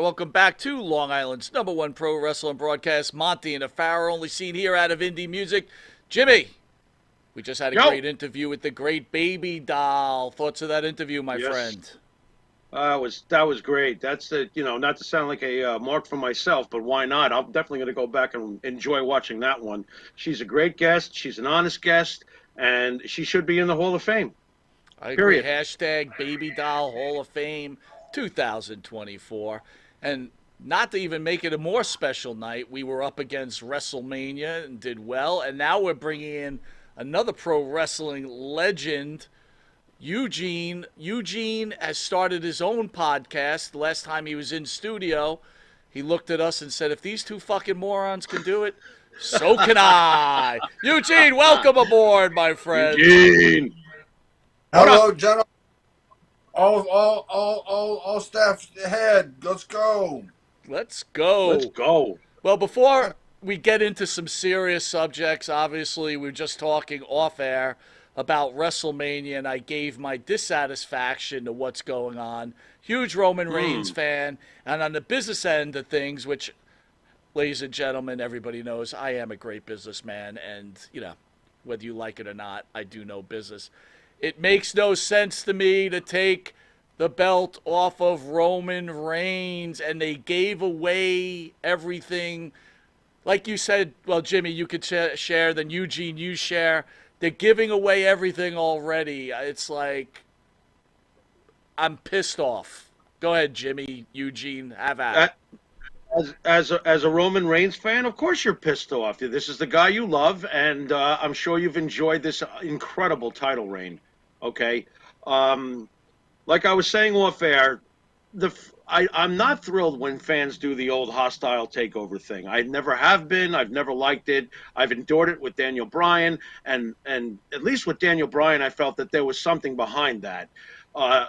welcome back to Long Island's #1 pro wrestling broadcast. Monty and Afaro, only seen here out of Indie Music. Jimmy, we just had a great interview with the great Baby Doll. Thoughts of that interview, my friend? That was great. That's not to sound like a mark for myself, but why not? I'm definitely going to go back and enjoy watching that one. She's a great guest. She's an honest guest, and she should be in the Hall of Fame. I agree. Hashtag Baby Doll Hall of Fame 2024. And not to even make it a more special night, we were up against WrestleMania and did well. And now we're bringing in another pro wrestling legend, Eugene. Eugene has started his own podcast. The last time he was in studio, he looked at us and said, if these two fucking morons can do it, so can I. Eugene, welcome aboard, my friend. Eugene. Hello, gentlemen. All staff ahead. Let's go. Let's go. Let's go. Well, before we get into some serious subjects, obviously we're just talking off air about WrestleMania, and I gave my dissatisfaction to what's going on. Huge Roman Reigns fan, and on the business end of things, which, ladies and gentlemen, everybody knows I am a great businessman, and, whether you like it or not, I do know business. It makes no sense to me to take the belt off of Roman Reigns, and they gave away everything. Like you said, well, Jimmy, you could share, then Eugene, you share. They're giving away everything already. It's like, I'm pissed off. Go ahead, Jimmy, Eugene, have at it. As a Roman Reigns fan, of course you're pissed off. This is the guy you love, and I'm sure you've enjoyed this incredible title reign. Okay, like I was saying off air, I'm not thrilled when fans do the old hostile takeover thing. I never have been. I've never liked it. I've endured it with Daniel Bryan, and at least with Daniel Bryan, I felt that there was something behind that.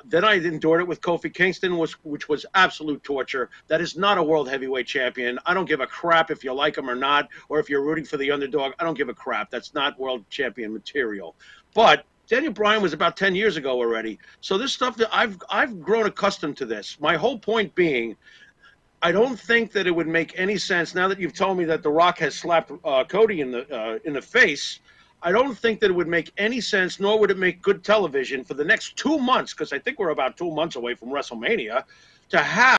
Then I endured it with Kofi Kingston, which was absolute torture. That is not a world heavyweight champion. I don't give a crap if you like him or not, or if you're rooting for the underdog. I don't give a crap. That's not world champion material. But Daniel Bryan was about 10 years ago already. So this stuff that I've grown accustomed to this. My whole point being, I don't think that it would make any sense now that you've told me that The Rock has slapped Cody in the face. I don't think that it would make any sense, nor would it make good television for the next 2 months, because I think we're about 2 months away from WrestleMania, to have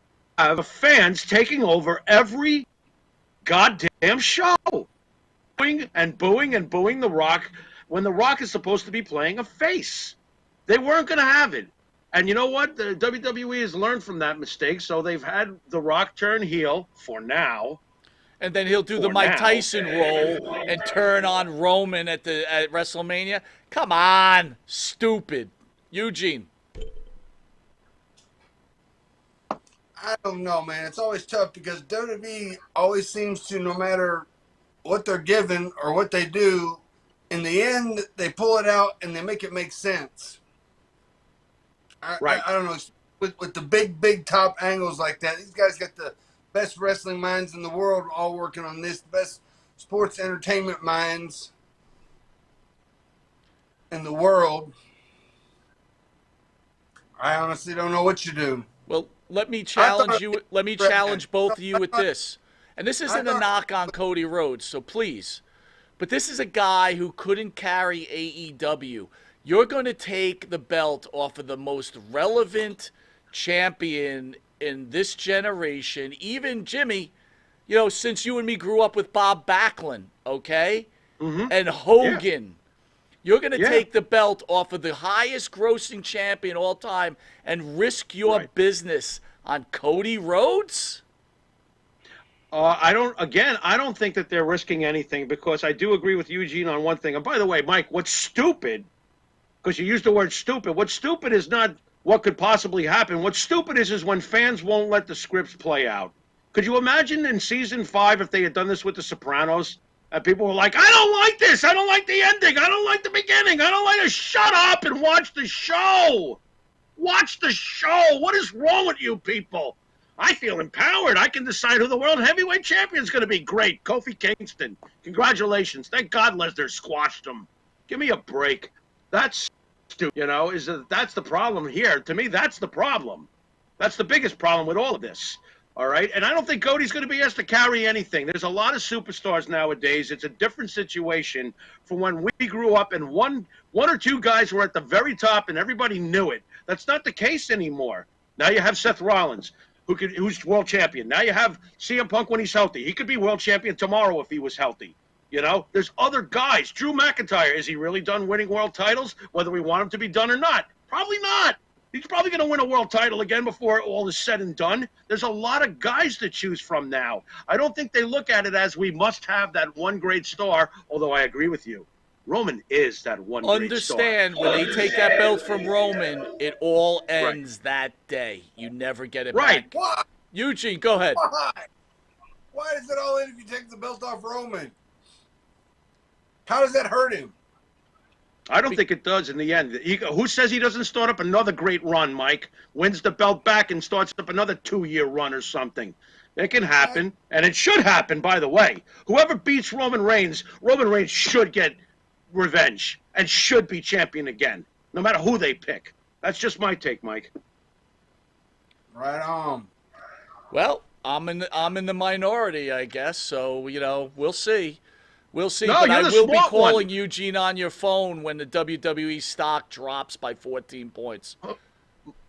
fans taking over every goddamn show, booing and booing The Rock when The Rock is supposed to be playing a face. They weren't going to have it. And you know what? The WWE has learned from that mistake, so they've had The Rock turn heel for now. And then he'll do the Mike Tyson role and turn on Roman at WrestleMania. Come on, stupid. Eugene. I don't know, man. It's always tough because WWE always seems to, no matter what they're given or what they do, in the end, they pull it out and they make it make sense. Right. I don't know. With the big top angles like that, these guys got the best wrestling minds in the world all working on this, best sports entertainment minds in the world. I honestly don't know what you do. Well, let me challenge you. Let me challenge both of you with this. And this isn't a knock on Cody Rhodes, so please. But this is a guy who couldn't carry AEW. You're going to take the belt off of the most relevant champion in this generation, even Jimmy, since you and me grew up with Bob Backlund, okay? And Hogan. You're going to take the belt off of the highest grossing champion all time and risk your business on Cody Rhodes? I don't think that they're risking anything, because I do agree with Eugene on one thing. And by the way, Mike, what's stupid, because you used the word stupid, what's stupid is not what could possibly happen. What's stupid is when fans won't let the scripts play out. Could you imagine in season 5 if they had done this with The Sopranos? And people were like, I don't like this. I don't like the ending. I don't like the beginning. I don't like it. Shut up and watch the show. Watch the show. What is wrong with you people? I feel empowered. I can decide who the world heavyweight champion is going to be. Great. Kofi Kingston. Congratulations. Thank God Lesnar squashed him. Give me a break. That's stupid, that's the problem here. To me, that's the problem. That's the biggest problem with all of this. All right. And I don't think Cody's going to be asked to carry anything. There's a lot of superstars nowadays. It's a different situation from when we grew up and one or two guys were at the very top and everybody knew it. That's not the case anymore. Now you have Seth Rollins, who's world champion. Now you have CM Punk when he's healthy. He could be world champion tomorrow if he was healthy. You know, there's other guys. Drew McIntyre, is he really done winning world titles, whether we want him to be done or not? Probably not. He's probably going to win a world title again before all is said and done. There's a lot of guys to choose from now. I don't think they look at it as we must have that one great star, although I agree with you. Roman is that one great star. Understand, when they take that belt from Roman, it all ends that day. You never get it back. Why? Eugene, go ahead. Why does it all end if you take the belt off Roman? How does that hurt him? I don't think it does in the end. Who says he doesn't start up another great run, Mike? Wins the belt back and starts up another 2-year run or something. It can happen, and it should happen, by the way. Whoever beats Roman Reigns should get revenge and should be champion again, no matter who they pick. That's just my take, Mike. Right on. Well, I'm in the minority, I guess. So, you know, we'll see. We'll see, No, but you're I the will be smart calling one. Eugene on your phone when the WWE stock drops by 14 points.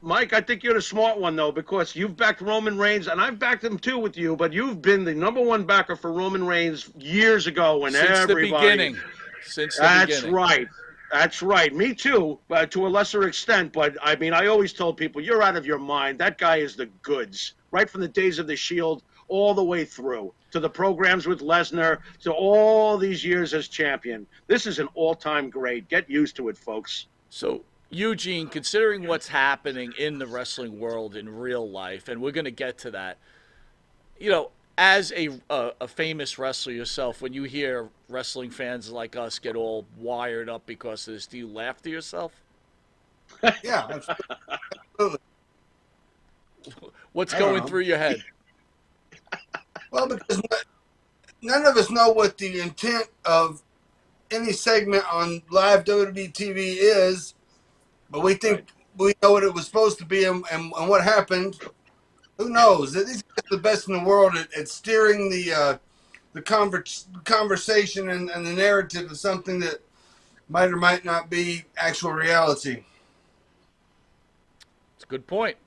Mike, I think you're the smart one, though, because you've backed Roman Reigns, and I've backed him, too, with you, but you've been the #1 backer for Roman Reigns years ago when Since everybody... the beginning. Since the That's beginning. right. That's right. Me, too, to a lesser extent, but, I mean, I always told people, you're out of your mind. That guy is the goods, right from the days of the Shield all the way through, to the programs with Lesnar, to all these years as champion. This is an all-time great. Get used to it, folks. So, Eugene, considering what's happening in the wrestling world in real life, and we're going to get to that, you know, as a famous wrestler yourself, when you hear wrestling fans like us get all wired up because of this, do you laugh to yourself? Yeah, absolutely. What's I don't going know. through your head? Well, because none of us know what the intent of any segment on live WWE TV is, but we think we know what it was supposed to be and what happened. Who knows? These guys are the best in the world at steering the conversation and the narrative of something that might or might not be actual reality. It's a good point.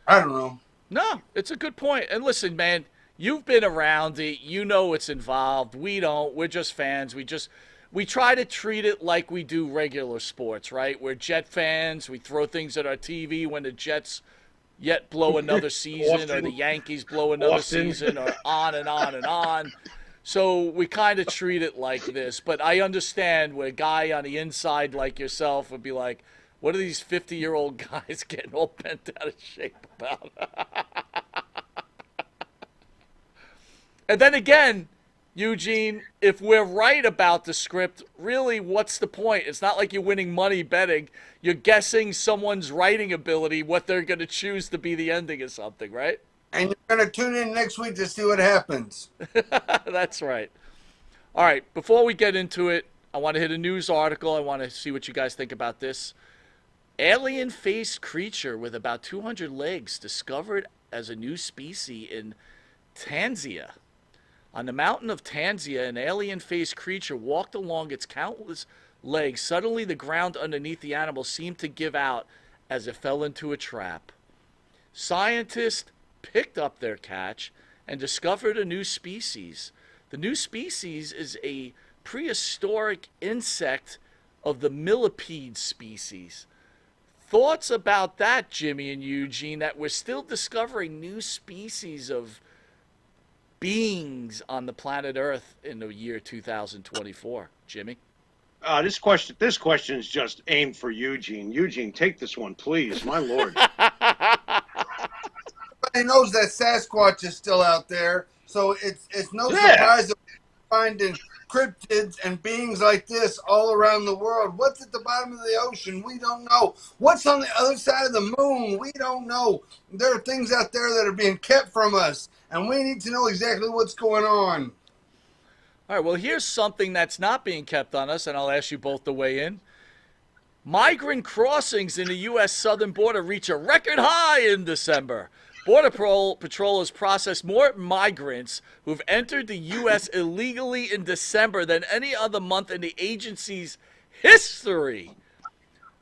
I don't know. No, it's a good point. And listen, man, you've been around it. You know what's involved. We don't. We're just fans. We try to treat it like we do regular sports, right? We're Jet fans. We throw things at our TV when the Jets yet blow another season or the Yankees blow another season or on and on and on. So we kind of treat it like this. But I understand where a guy on the inside like yourself would be like, what are these 50-year-old guys getting all bent out of shape about? And then again, Eugene, if we're right about the script, really, what's the point? It's not like you're winning money betting. You're guessing someone's writing ability, what they're going to choose to be the ending of something, right? And you're going to tune in next week to see what happens. That's right. All right, before we get into it, I want to hit a news article. I want to see what you guys think about this. Alien-faced creature with about 200 legs discovered as a new species in Tanzania. On the mountain of Tanzania, an alien-faced creature walked along its countless legs. Suddenly, the ground underneath the animal seemed to give out as it fell into a trap. Scientists picked up their catch and discovered a new species. The new species is a prehistoric insect of the millipede species. Thoughts about that, Jimmy and Eugene, that we're still discovering new species of beings on the planet Earth in the year 2024? Jimmy? This question is just aimed for Eugene. Eugene, take this one, please. My lord. Everybody knows that Sasquatch is still out there, so it's no surprise that we're finding cryptids and beings like this all around the world. What's at the bottom of the ocean? We don't know. What's on the other side of the moon? We don't know. There are things out there that are being kept from us, and we need to know exactly what's going on. All right, well, here's something that's not being kept on us, and I'll ask you both to weigh in. Migrant crossings in the U.S. southern border reach a record high in December. Border Patrol has processed more migrants who've entered the U.S. illegally in December than any other month in the agency's history.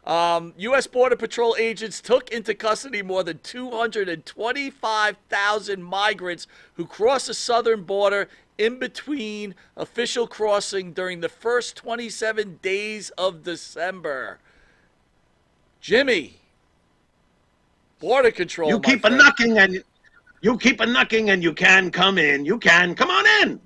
U.S. Border Patrol agents took into custody more than 225,000 migrants who crossed the southern border in between official crossing during the first 27 days of December. Jimmy, Border Control, You my keep a friend. knocking and you can come in. You can come on in.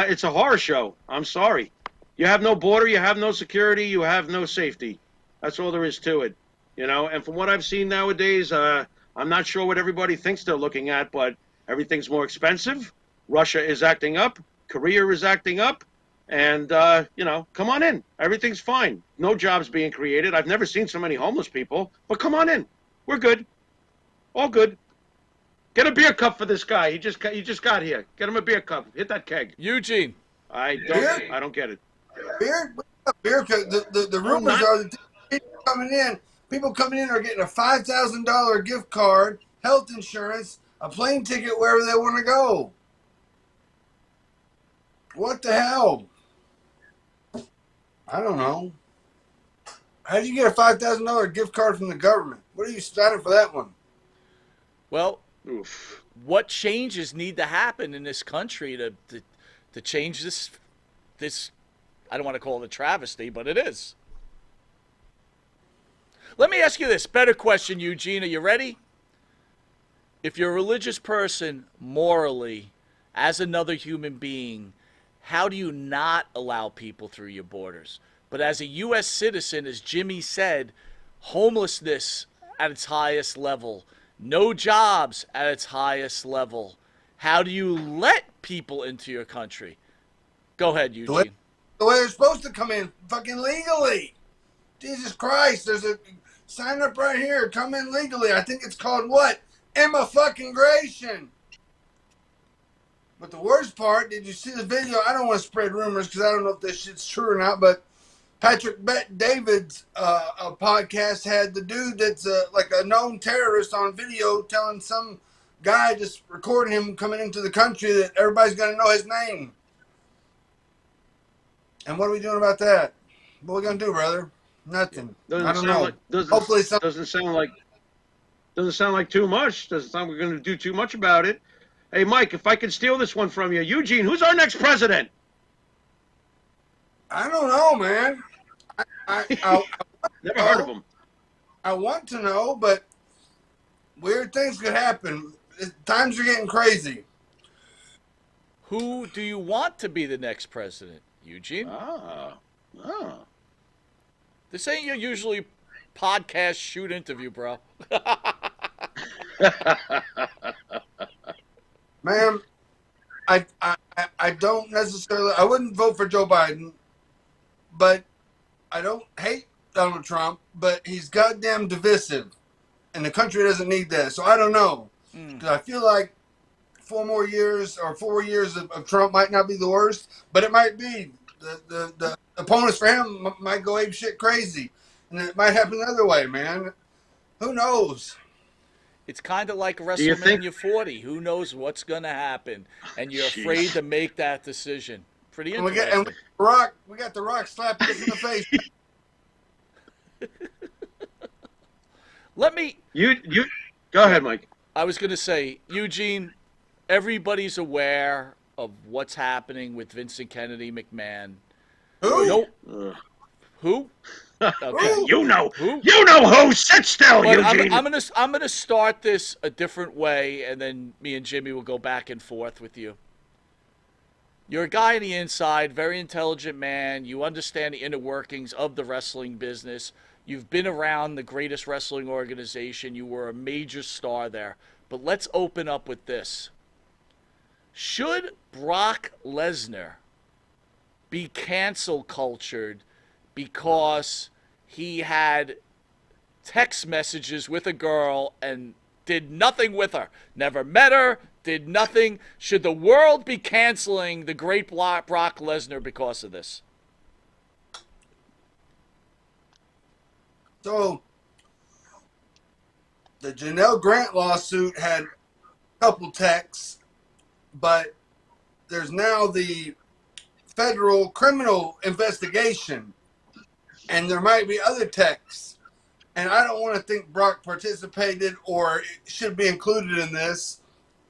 It's a horror show. I'm sorry. You have no border. You have no security. You have no safety. That's all there is to it. And from what I've seen nowadays, I'm not sure what everybody thinks they're looking at, but everything's more expensive. Russia is acting up. Korea is acting up. And, come on in. Everything's fine. No jobs being created. I've never seen so many homeless people. But come on in. We're good. All good. Get a beer cup for this guy. He just got here. Get him a beer cup. Hit that keg. Eugene. I don't get it. Beer, beer. The rumors are that people coming in are getting a $5,000 gift card, health insurance, a plane ticket wherever they want to go. What the hell? I don't know. How do you get a $5,000 gift card from the government? What are you signing for that one? Well, Oof. what changes need to happen in this country to change this I don't want to call it a travesty, but it is. Let me ask you this better question, Eugene. Are you ready? If you're a religious person morally, as another human being, how do you not allow people through your borders? But as a U.S. citizen, as Jimmy said, homelessness at its highest level, no jobs at its highest level. How do you let people into your country? Go ahead, Eugene. The way they're supposed to come in, fucking legally. Jesus Christ, there's a sign up right here. Come in legally. I think it's called what? Immigration. But the worst part, did you see the video? I don't want to spread rumors because I don't know if this shit's true or not, but Patrick David's podcast had the dude that's like a known terrorist on video telling some guy just recording him coming into the country that everybody's going to know his name. And what are we doing about that? What are we going to do, brother? Nothing. I don't know. Hopefully doesn't sound like too much. Doesn't sound like we're going to do too much about it. Hey, Mike, if I could steal this one from you, Eugene, who's our next president? I don't know, man. I Never heard of him. I want to know, but weird things could happen. Times are getting crazy. Who do you want to be the next president, Eugene? This ain't your usually podcast shoot interview, bro. Man, I don't necessarily. I wouldn't vote for Joe Biden, but I don't hate Donald Trump. But he's goddamn divisive, and the country doesn't need that. So I don't know, because I feel like 4 years of Trump might not be the worst, but it might be. The opponents for him might go ape shit crazy, and it might happen the other way, man. Who knows? It's kind of like WrestleMania 40. Who knows what's going to happen? And you're afraid to make that decision. Pretty interesting. And we got the Rock slapping us in the face. Go ahead, Mike. I was going to say, Eugene, everybody's aware of what's happening with Vincent Kennedy McMahon. Who? Who? Okay. You know who. Sit still, But Eugene. I'm gonna start this a different way, and then me and Jimmy will go back and forth with you. You're a guy on the inside, very intelligent man. You understand the inner workings of the wrestling business. You've been around the greatest wrestling organization. You were a major star there. But let's open up with this. Should Brock Lesnar be cancel cultured because he had text messages with a girl and did nothing with her? Never met her, did nothing. Should the world be canceling the great Brock Lesnar because of this? So, The Janelle Grant lawsuit had a couple texts, but there's now the federal criminal investigation, and there might be other texts. And I don't want to think Brock participated or should be included in this.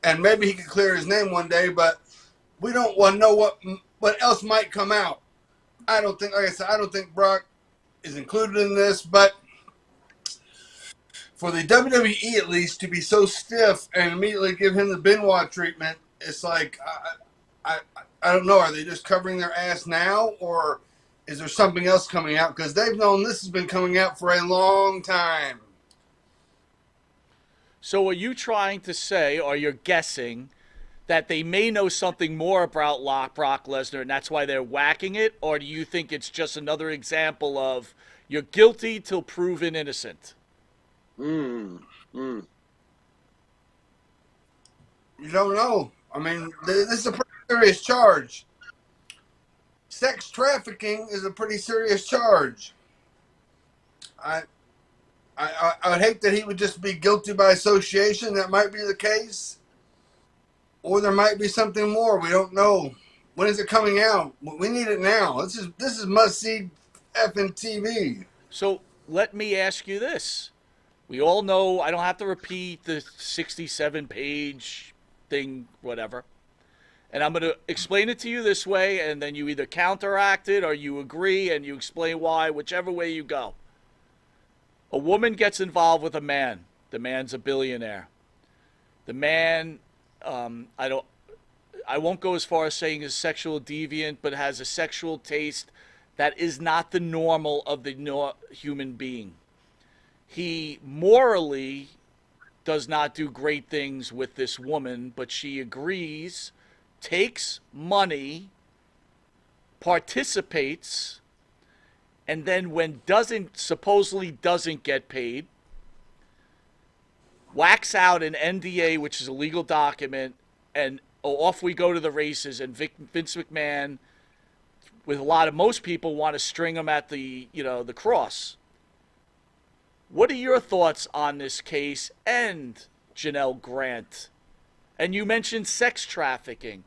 And maybe he could clear his name one day, but we don't want to know what else might come out. I don't think, like I said, I don't think Brock is included in this, but for the WWE at least to be so stiff and immediately give him the Benoit treatment, it's like, I don't know. Are they just covering their ass now, or is there something else coming out? Because they've known this has been coming out for a long time. So are you trying to say, or you're guessing, that they may know something more about Brock Lesnar and that's why they're whacking it? Or do you think it's just another example of you're guilty till proven innocent? You don't know. I mean, this is a pretty serious charge. Sex trafficking is a pretty serious charge. I would hate that he would just be guilty by association. That might be the case. Or there might be something more. We don't know. When is it coming out? We need it now. This is must-see effing TV. So let me ask you this. We all know, I don't have to repeat the 67-page thing, whatever. And I'm going to explain it to you this way, and then you either counteract it or you agree and you explain why, whichever way you go. A woman gets involved with a man. The man's a billionaire. The man, I won't go as far as saying is sexual deviant, but has a sexual taste that is not the normal of the human being. He morally does not do great things with this woman, but she agrees, takes money, participates, and then when supposedly doesn't get paid, whacks out an NDA, which is a legal document, and off we go to the races. And Vince McMahon, with most people, want to string him at the cross. What are your thoughts on this case and Janelle Grant? And you mentioned sex trafficking.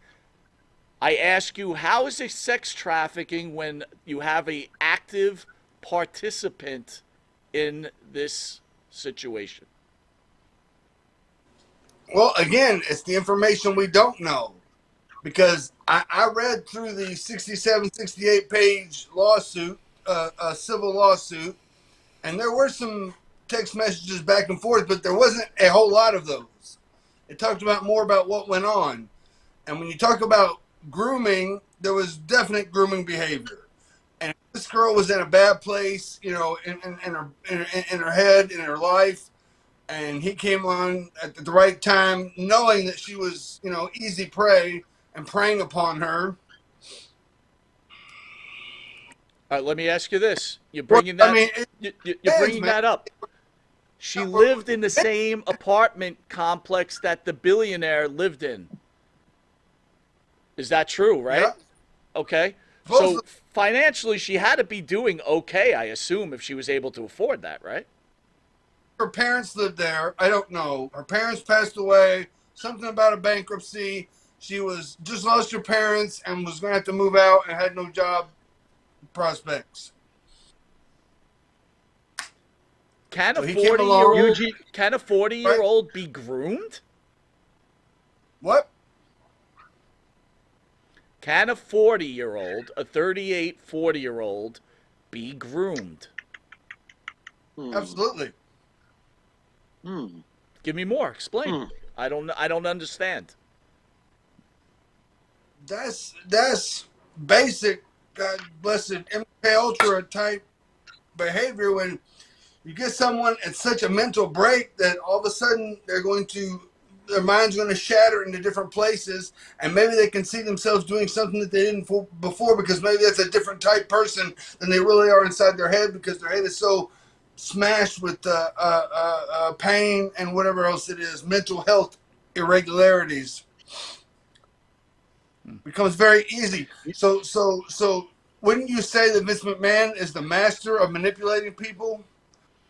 I ask you, how is it sex trafficking when you have an active participant in this situation? Well, again, it's the information we don't know. Because I read through the 67, 68-page lawsuit, a civil lawsuit, and there were some text messages back and forth, but there wasn't a whole lot of those. It talked about more about what went on. And when you talk about grooming, there was definite grooming behavior. And if this girl was in a bad place, in her head, in her life, and he came on at the right time, knowing that she was, easy prey and preying upon her. All right, let me ask you this: You're bringing that. You're bringing that up. She lived in the same apartment complex that the billionaire lived in. Is that true, right? Yeah. Okay. So financially, she had to be doing okay, I assume, if she was able to afford that, right? Her parents lived there. I don't know. Her parents passed away. Something about a bankruptcy. She just lost her parents and was going to have to move out and had no job prospects. Can a 40-year-old Eugene, be groomed? What? Can a 40-year-old, a 38, 40-year-old, be groomed? Absolutely. Give me more. Explain. I don't understand. That's basic, God blessed MK Ultra type behavior when you get someone at such a mental break that all of a sudden their mind's going to shatter into different places, and maybe they can see themselves doing something that they didn't before, because maybe that's a different type person than they really are inside their head, because their head is so smashed with pain and whatever else it is, mental health irregularities. Becomes very easy. So wouldn't you say that Vince McMahon is the master of manipulating people?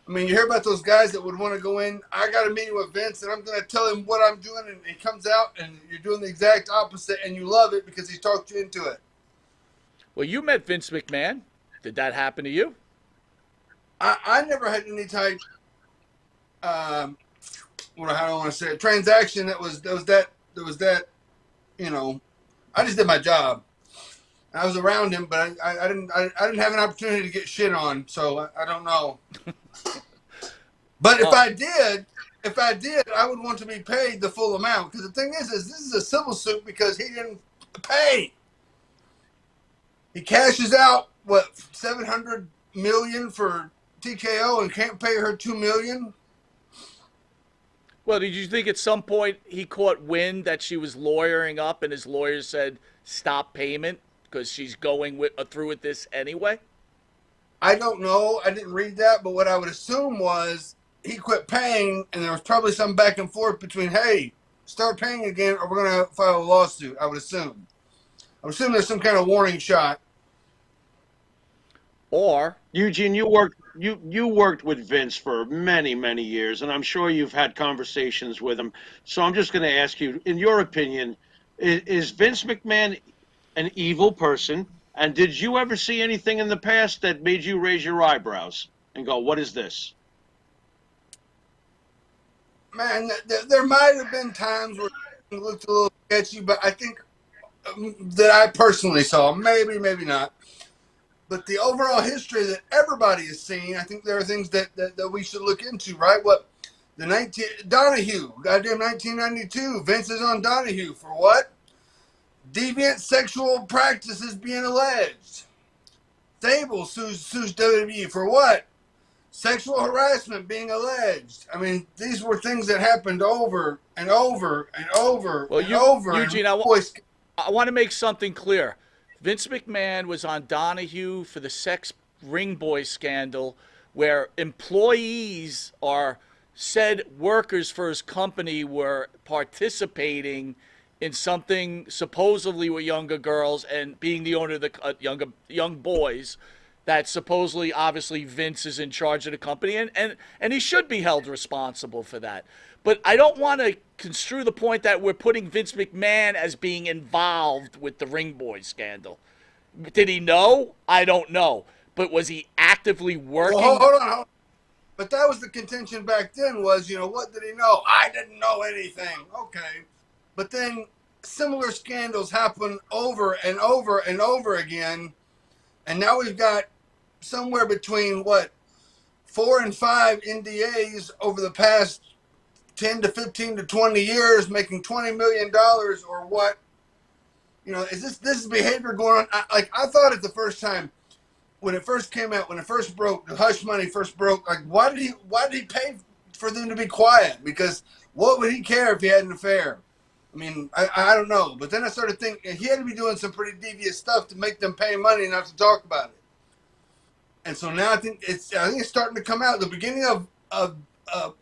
I mean, you hear about those guys that would want to go in. I got a meeting with Vince, and I'm going to tell him what I'm doing, and he comes out, and you're doing the exact opposite, and you love it because he talked you into it. Well, you met Vince McMahon. Did that happen to you? I never had any type, what how do I want to say it, transaction that was that, you know, I just did my job. I was around him, but I didn't have an opportunity to get shit on, so I don't know. But if I did, I would want to be paid the full amount. Because the thing is this is a civil suit because he didn't pay. He cashes out what, $700 million for TKO and can't pay her $2 million. Well, did you think at some point he caught wind that she was lawyering up, and his lawyer said stop payment because she's going through with this anyway? I don't know. I didn't read that, but what I would assume was he quit paying, and there was probably some back and forth between, hey, start paying again, or we're going to file a lawsuit. I would assume. I would assume there's some kind of warning shot. Or Eugene, you worked with Vince for many, many years, and I'm sure you've had conversations with him. So I'm just going to ask you, in your opinion, is Vince McMahon an evil person? And did you ever see anything in the past that made you raise your eyebrows and go, what is this? Man, there might have been times where it looked a little sketchy, but I think that I personally saw, maybe not. But the overall history that everybody has seen, I think there are things that we should look into, right? What Donahue, goddamn 1992, Vince is on Donahue for what? Deviant sexual practices being alleged. Sable sues WWE for what? Sexual harassment being alleged. I mean, these were things that happened over and over and over well, and over. Eugene, I want to make something clear. Vince McMahon was on Donahue for the sex ring boy scandal, where employees or said workers for his company were participating in something supposedly with younger girls and being the owner of the young boys. That supposedly, obviously, Vince is in charge of the company, and he should be held responsible for that. But I don't want to construe the point that we're putting Vince McMahon as being involved with the Ring Boy scandal. Did he know? I don't know. But was he actively working? Well, hold on. But that was the contention back then was, what did he know? I didn't know anything. Okay. But then similar scandals happen over and over and over again. And now we've got somewhere between, 4 and 5 NDAs over the past 10 to 15 to 20 years, making $20 million or what? Is this behavior going on? I thought it the first time when it first came out, when it first broke, the hush money first broke. Like, why did he pay for them to be quiet? Because what would he care if he had an affair? I mean, I don't know. But then I started thinking he had to be doing some pretty devious stuff to make them pay money not to talk about it. And so now I think it's starting to come out. The beginning of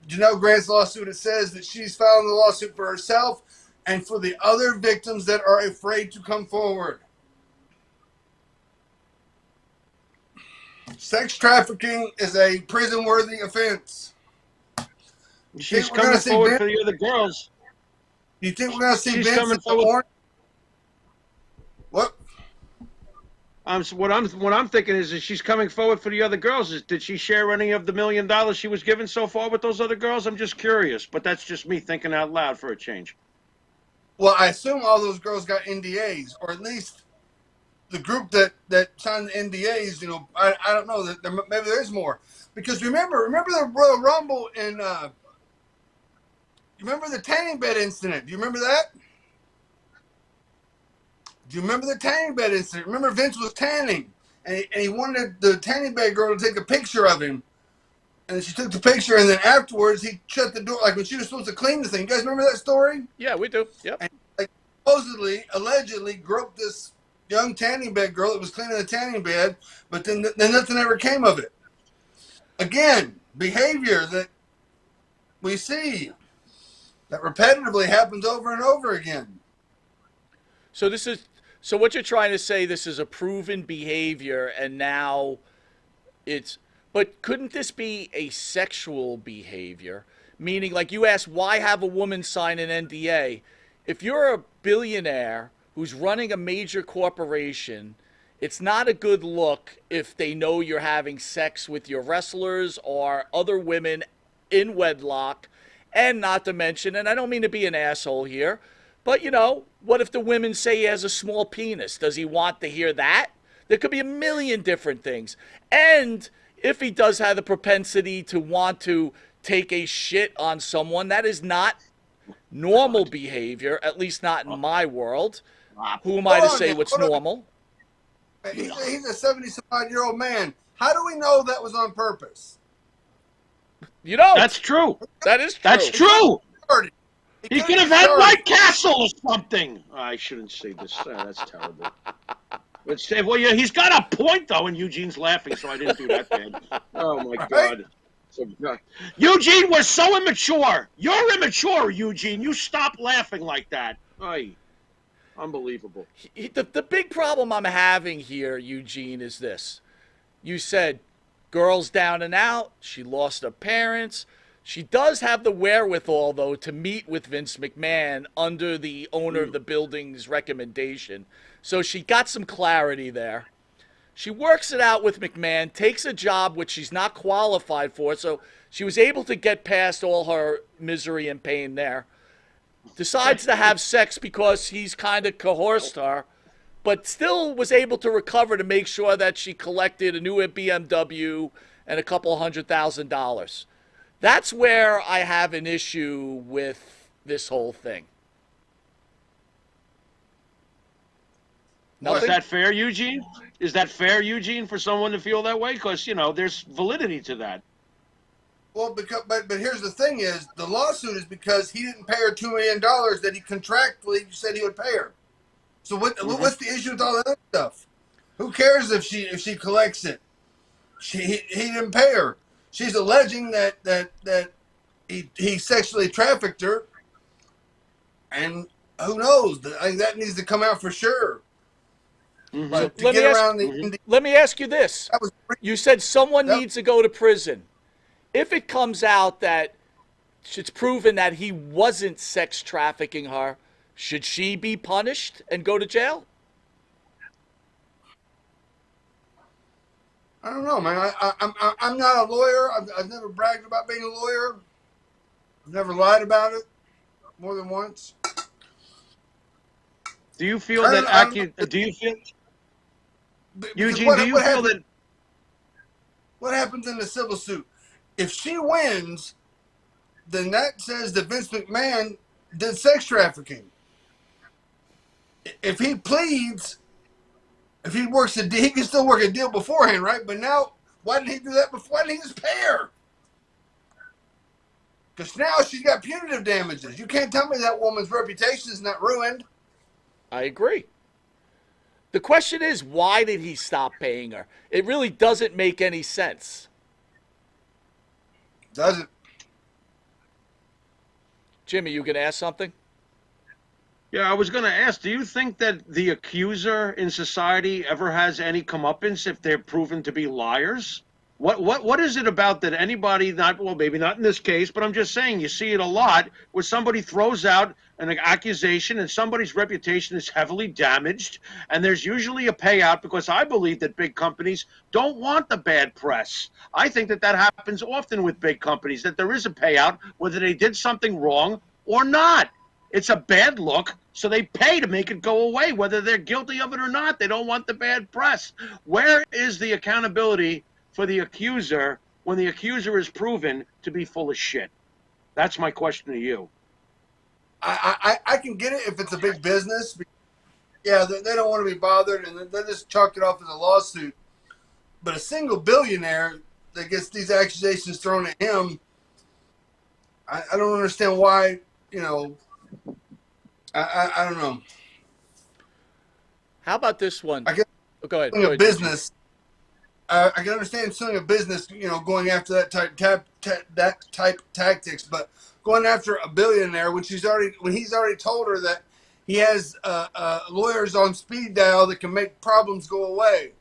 Janelle Grant's lawsuit, it says that she's filing the lawsuit for herself and for the other victims that are afraid to come forward. Sex trafficking is a prison-worthy offense. She's coming forward for the other girls. Do you think we're going to see She's Vince coming in the forward. orange? What? What I'm thinking is she's coming forward for the other girls. Did she share any of the $1 million she was given so far with those other girls? I'm just curious, but that's just me thinking out loud for a change. Well, I assume all those girls got NDAs, or at least the group that signed the NDAs. I don't know that maybe there's more, because remember the Royal Rumble in. You remember the tanning bed incident? Do you remember that? Do you remember the tanning bed incident? Remember Vince was tanning, and he wanted the tanning bed girl to take a picture of him. And she took the picture, and then afterwards he shut the door, like when she was supposed to clean the thing. You guys remember that story? Yeah, we do. Yep. And allegedly groped this young tanning bed girl that was cleaning the tanning bed, but then nothing ever came of it. Again, behavior that we see that repetitively happens over and over again. So what you're trying to say, this is a proven behavior, and now it's, But couldn't this be a sexual behavior? Meaning, like you asked, why have a woman sign an NDA? If you're a billionaire who's running a major corporation, it's not a good look if they know you're having sex with your wrestlers or other women in wedlock. And not to mention, and I don't mean to be an asshole here, but what if the women say he has a small penis? Does he want to hear that? There could be a million different things. And if he does have the propensity to want to take a shit on someone, that is not normal behavior, at least not in my world. Who am I to say what's normal? He's a 70-some-odd-year-old man. How do we know that was on purpose? That's true. That is true. That's true. He could have had started. White Castle or something. I shouldn't say this. That's terrible. Well, yeah, he's got a point, though, and Eugene's laughing, so I didn't do that bad. Oh, my God. Eugene was so immature. You're immature, Eugene. You stop laughing like that. Ay, unbelievable. The big problem I'm having here, Eugene, is this. You said, girl's down and out. She lost her parents. She does have the wherewithal, though, to meet with Vince McMahon under the owner of the building's recommendation. So she got some clarity there. She works it out with McMahon, takes a job which she's not qualified for, so she was able to get past all her misery and pain there. Decides to have sex because he's kind of coerced her, but still was able to recover to make sure that she collected a new BMW and a couple $100,000. That's where I have an issue with this whole thing. Is that fair, Eugene? Is that fair, Eugene, for someone to feel that way? Because, there's validity to that. Well, but here's the thing is, the lawsuit is because he didn't pay her $2 million that he contractually said he would pay her. So what's the issue with all that other stuff? Who cares if she collects it? He didn't pay her. She's alleging that he sexually trafficked her, and who knows? I think that needs to come out for sure. Mm-hmm. But let me ask you this. You said someone needs to go to prison. If it comes out that it's proven that he wasn't sex trafficking her, should she be punished and go to jail? I don't know, man. I'm not a lawyer. I've never bragged about being a lawyer. I've never lied about it more than once. Do you feel that? Eugene, do you feel that? What happens in the civil suit? If she wins, then that says that Vince McMahon did sex trafficking. If he pleads, if he works a deal, he can still work a deal beforehand, right? But now, why didn't he do that before? Why didn't he just pay her? Because now she's got punitive damages. You can't tell me that woman's reputation is not ruined. I agree. The question is, why did he stop paying her? It really doesn't make any sense. Doesn't. Jimmy, you going to ask something? Yeah, I was going to ask, do you think that the accuser in society ever has any comeuppance if they're proven to be liars? What is it about that anybody, maybe not in this case, but I'm just saying you see it a lot where somebody throws out an accusation and somebody's reputation is heavily damaged, and there's usually a payout because I believe that big companies don't want the bad press. I think that happens often with big companies, that there is a payout whether they did something wrong or not. It's a bad look, so they pay to make it go away, whether they're guilty of it or not. They don't want the bad press. Where is the accountability for the accuser when the accuser is proven to be full of shit? That's my question to you. I can get it if it's a big business. Yeah, they don't want to be bothered, and they just chalk it off as a lawsuit. But a single billionaire that gets these accusations thrown at him, I don't understand why, I don't know. How about this one? Go ahead. A business. I can understand suing a business, going after that type tactics, but going after a billionaire when he's already told her that he has lawyers on speed dial that can make problems go away.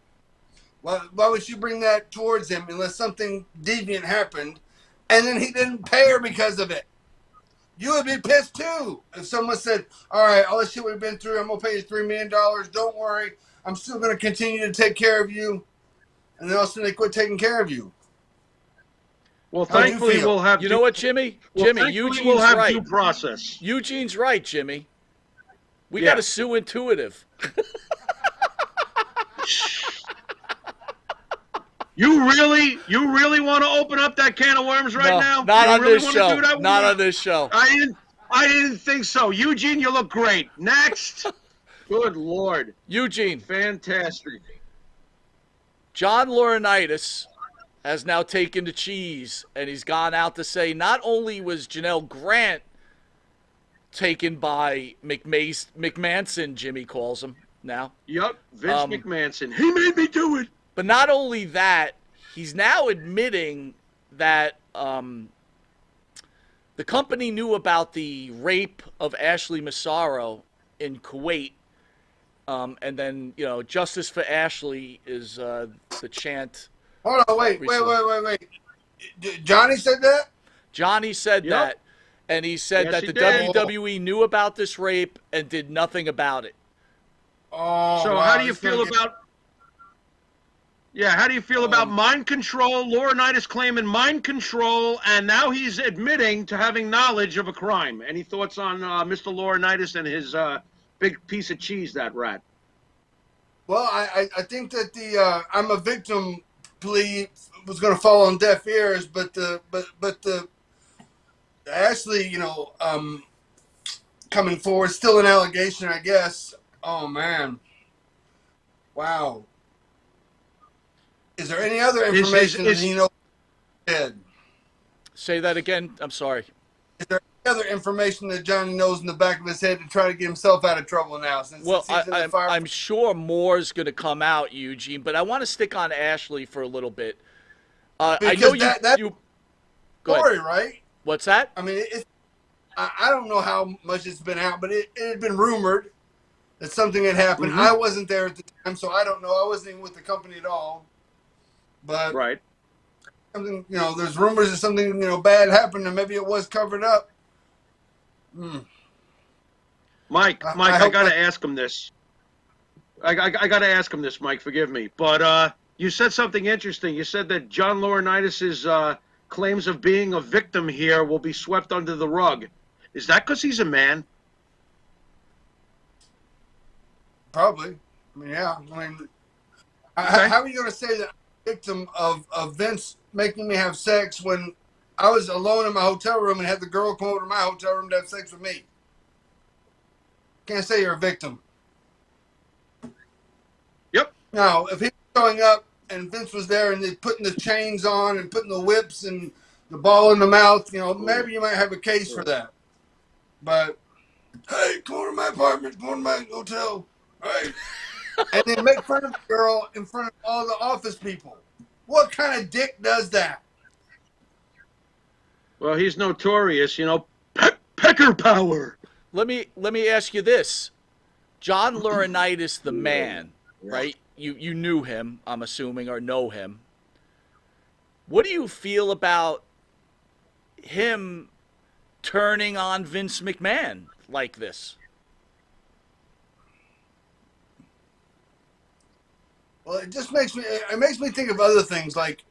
Why would you bring that towards him unless something deviant happened, and then he didn't pay her because of it? You would be pissed too if someone said, "All right, all this shit we've been through, I'm gonna pay you $3 million. Don't worry, I'm still gonna continue to take care of you," and then all of a sudden they quit taking care of you. Well, How do you thankfully feel? we'll have. You know what, Jimmy? Well, Jimmy, thankfully Eugene's we'll have right. due process. Eugene's right, Jimmy. We Yeah. got to sue Intuitive. You really want to open up that can of worms right No, now? not you on really this wanna show. do that with Not me? on this show. I didn't think so. Eugene, you look great. Next. Good Lord. Eugene, Fantastic. John Laurinaitis has now taken the cheese, and he's gone out to say not only was Janelle Grant taken by McManson, Jimmy calls him now, Yup, Vince McMahon. He made me do it. but not only that, he's now admitting that the company knew about the rape of Ashley Massaro in Kuwait. And then, justice for Ashley is the chant. Hold on, wait. Johnny said that? Johnny said Yep. that, and he said Yes, that he the did. WWE knew about this rape and did nothing about it. Oh, So wow, how do you this is gonna feel get- about? Yeah, how do you feel about mind control? Laurinaitis claiming mind control, and now he's admitting to having knowledge of a crime. Any thoughts on Mr. Laurinaitis and his big piece of cheese, that rat? Well, I think that the I'm a victim plea was going to fall on deaf ears, but the Ashley, coming forward, still an allegation, I guess. Oh man, wow. Is there any other information that he knows dead? Say that again. I'm sorry. Is there any other information that Johnny knows in the back of his head to try to get himself out of trouble now? Well, since he's in the fire? I'm sure more's going to come out, Eugene, but I want to stick on Ashley for a little bit. I know Because that you. Go ahead. story, right? What's that? I mean, I don't know how much it's been out, but it had been rumored that something had happened. Mhm. I wasn't there at the time, so I don't know. I wasn't even with the company at all. But Right. something, there's rumors that something, bad happened, and maybe it was covered up. Mike, I I hope gotta that- ask him this. I gotta ask him this, Mike. Forgive me, but you said something interesting. You said that John Laurinaitis's claims of being a victim here will be swept under the rug. Is that because he's a man? Probably. I mean, yeah. I mean, Okay. how are you going to say that I'm a victim of Vince making me have sex when I was alone in my hotel room and had the girl come over to my hotel room to have sex with me? Can't say you're a victim. Yep. Now, if he was showing up and Vince was there and they putting the chains on and putting the whips and the ball in the mouth, maybe you might have a case for that. But, hey, come on to my apartment, come on to my hotel. Hey. And then make fun of the girl in front of all the office people. What kind of dick does that? Well, he's notorious, pecker power. Let me ask you this. John Laurinaitis, the man, right? You knew him, I'm assuming, or know him. What do you feel about him turning on Vince McMahon like this? Well, it just makes me think of other things. Like,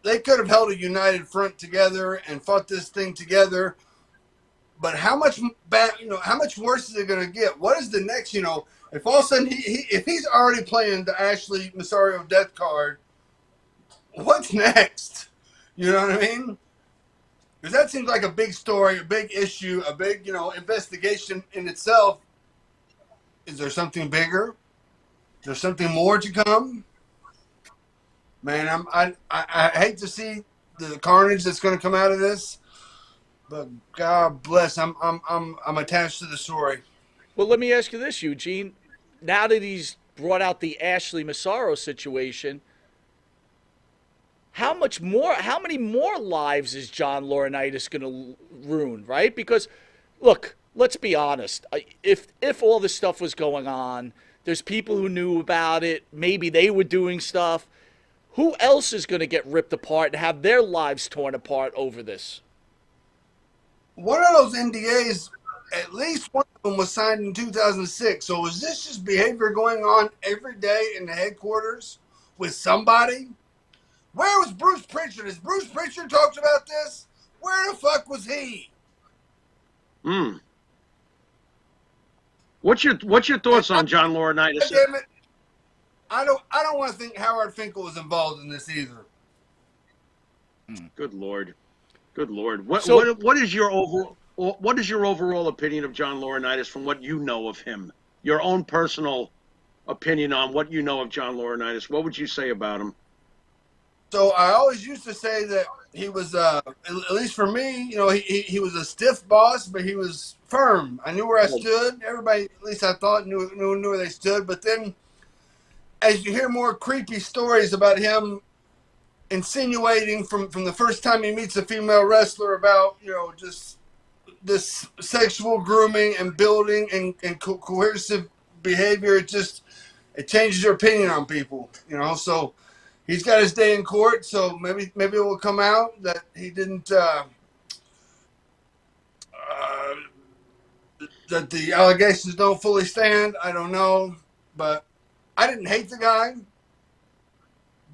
they could have held a united front together and fought this thing together. But how much how much worse is it going to get? What is the next, if all of a sudden if he's already playing the Ashley Massaro death card, what's next? You know what I mean? Because that seems like a big story, a big issue, a big, investigation in itself. Is there something bigger? Is there something more to come? Man, I hate to see the carnage that's going to come out of this, but God bless, I'm attached to the story. Well, let me ask you this, Eugene. Now that he's brought out the Ashley Massaro situation, how many more lives is John Laurinaitis going to ruin, right? Because, look, let's be honest. If all this stuff was going on, There's people who knew about it. Maybe they were doing stuff. Who else is going to get ripped apart and have their lives torn apart over this? One of those NDAs, at least one of them was signed in 2006. So was this just behavior going on every day in the headquarters with somebody? Where was Bruce Pritchard? Has Bruce Pritchard talked about this? Where the fuck was he? Hmm. What's your thoughts on John Laurinaitis? Damn it. I don't want to think Howard Finkel was involved in this either. Good Lord. What is your overall opinion of John Laurinaitis from what you know of him? Your own personal opinion on what you know of John Laurinaitis. What would you say about him? So I always used to say that he was, at least for me, you know, he was a stiff boss, but he was firm. I knew where I stood. Everybody, at least I thought, knew where they stood. But then, as you hear more creepy stories about him insinuating from the first time he meets a female wrestler about, you know, just this sexual grooming and building and coercive behavior, it changes your opinion on people, you know. So he's got his day in court, so maybe it will come out that he didn't that the allegations don't fully stand. I don't know, but I didn't hate the guy.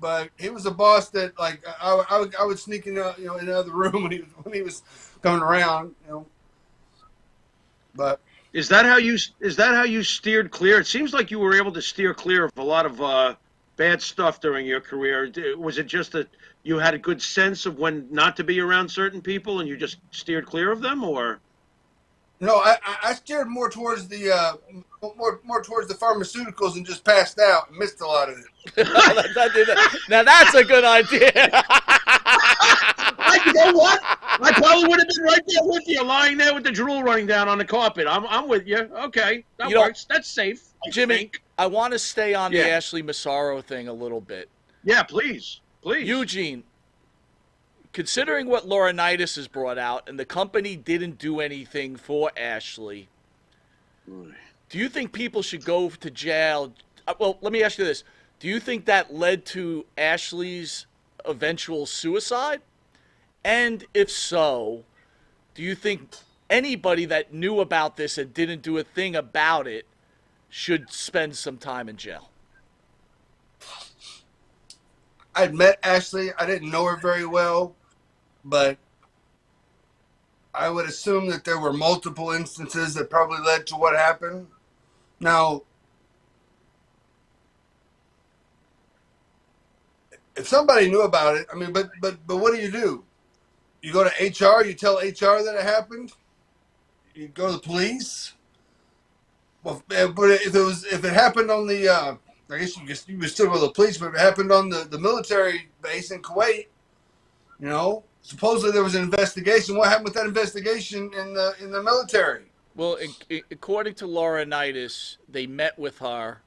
But he was a boss that, like, I would sneak in, you know, in another room when he was coming around, you know. But is that how you steered clear? It seems like you were able to steer clear of a lot of bad stuff during your career. Was it just that you had a good sense of when not to be around certain people and you just steered clear of them, or? No, I steered more towards the more towards the pharmaceuticals and just passed out and missed a lot of it. Now that's a good idea. You know what? I probably would have been right there with you, lying there with the drool running down on the carpet. I'm with you. Okay, that works. That's safe. Jimmy, I want to stay on the Ashley Massaro thing a little bit. Yeah, please. Eugene, considering what Laurinaitis has brought out, and the company didn't do anything for Ashley, do you think people should go to jail? Well, let me ask you this. Do you think that led to Ashley's eventual suicide? And if so, do you think anybody that knew about this and didn't do a thing about it should spend some time in jail? I'd met Ashley. I didn't know her very well, but I would assume that there were multiple instances that probably led to what happened. Now, if somebody knew about it, I mean, but what do? You go to HR, you tell HR that it happened. You go to the police. Well, but if it happened on the, I guess you would still go to the police. But if it happened on the military base in Kuwait, you know, supposedly there was an investigation. What happened with that investigation in the military? Well, according to Laurinaitis, they met with her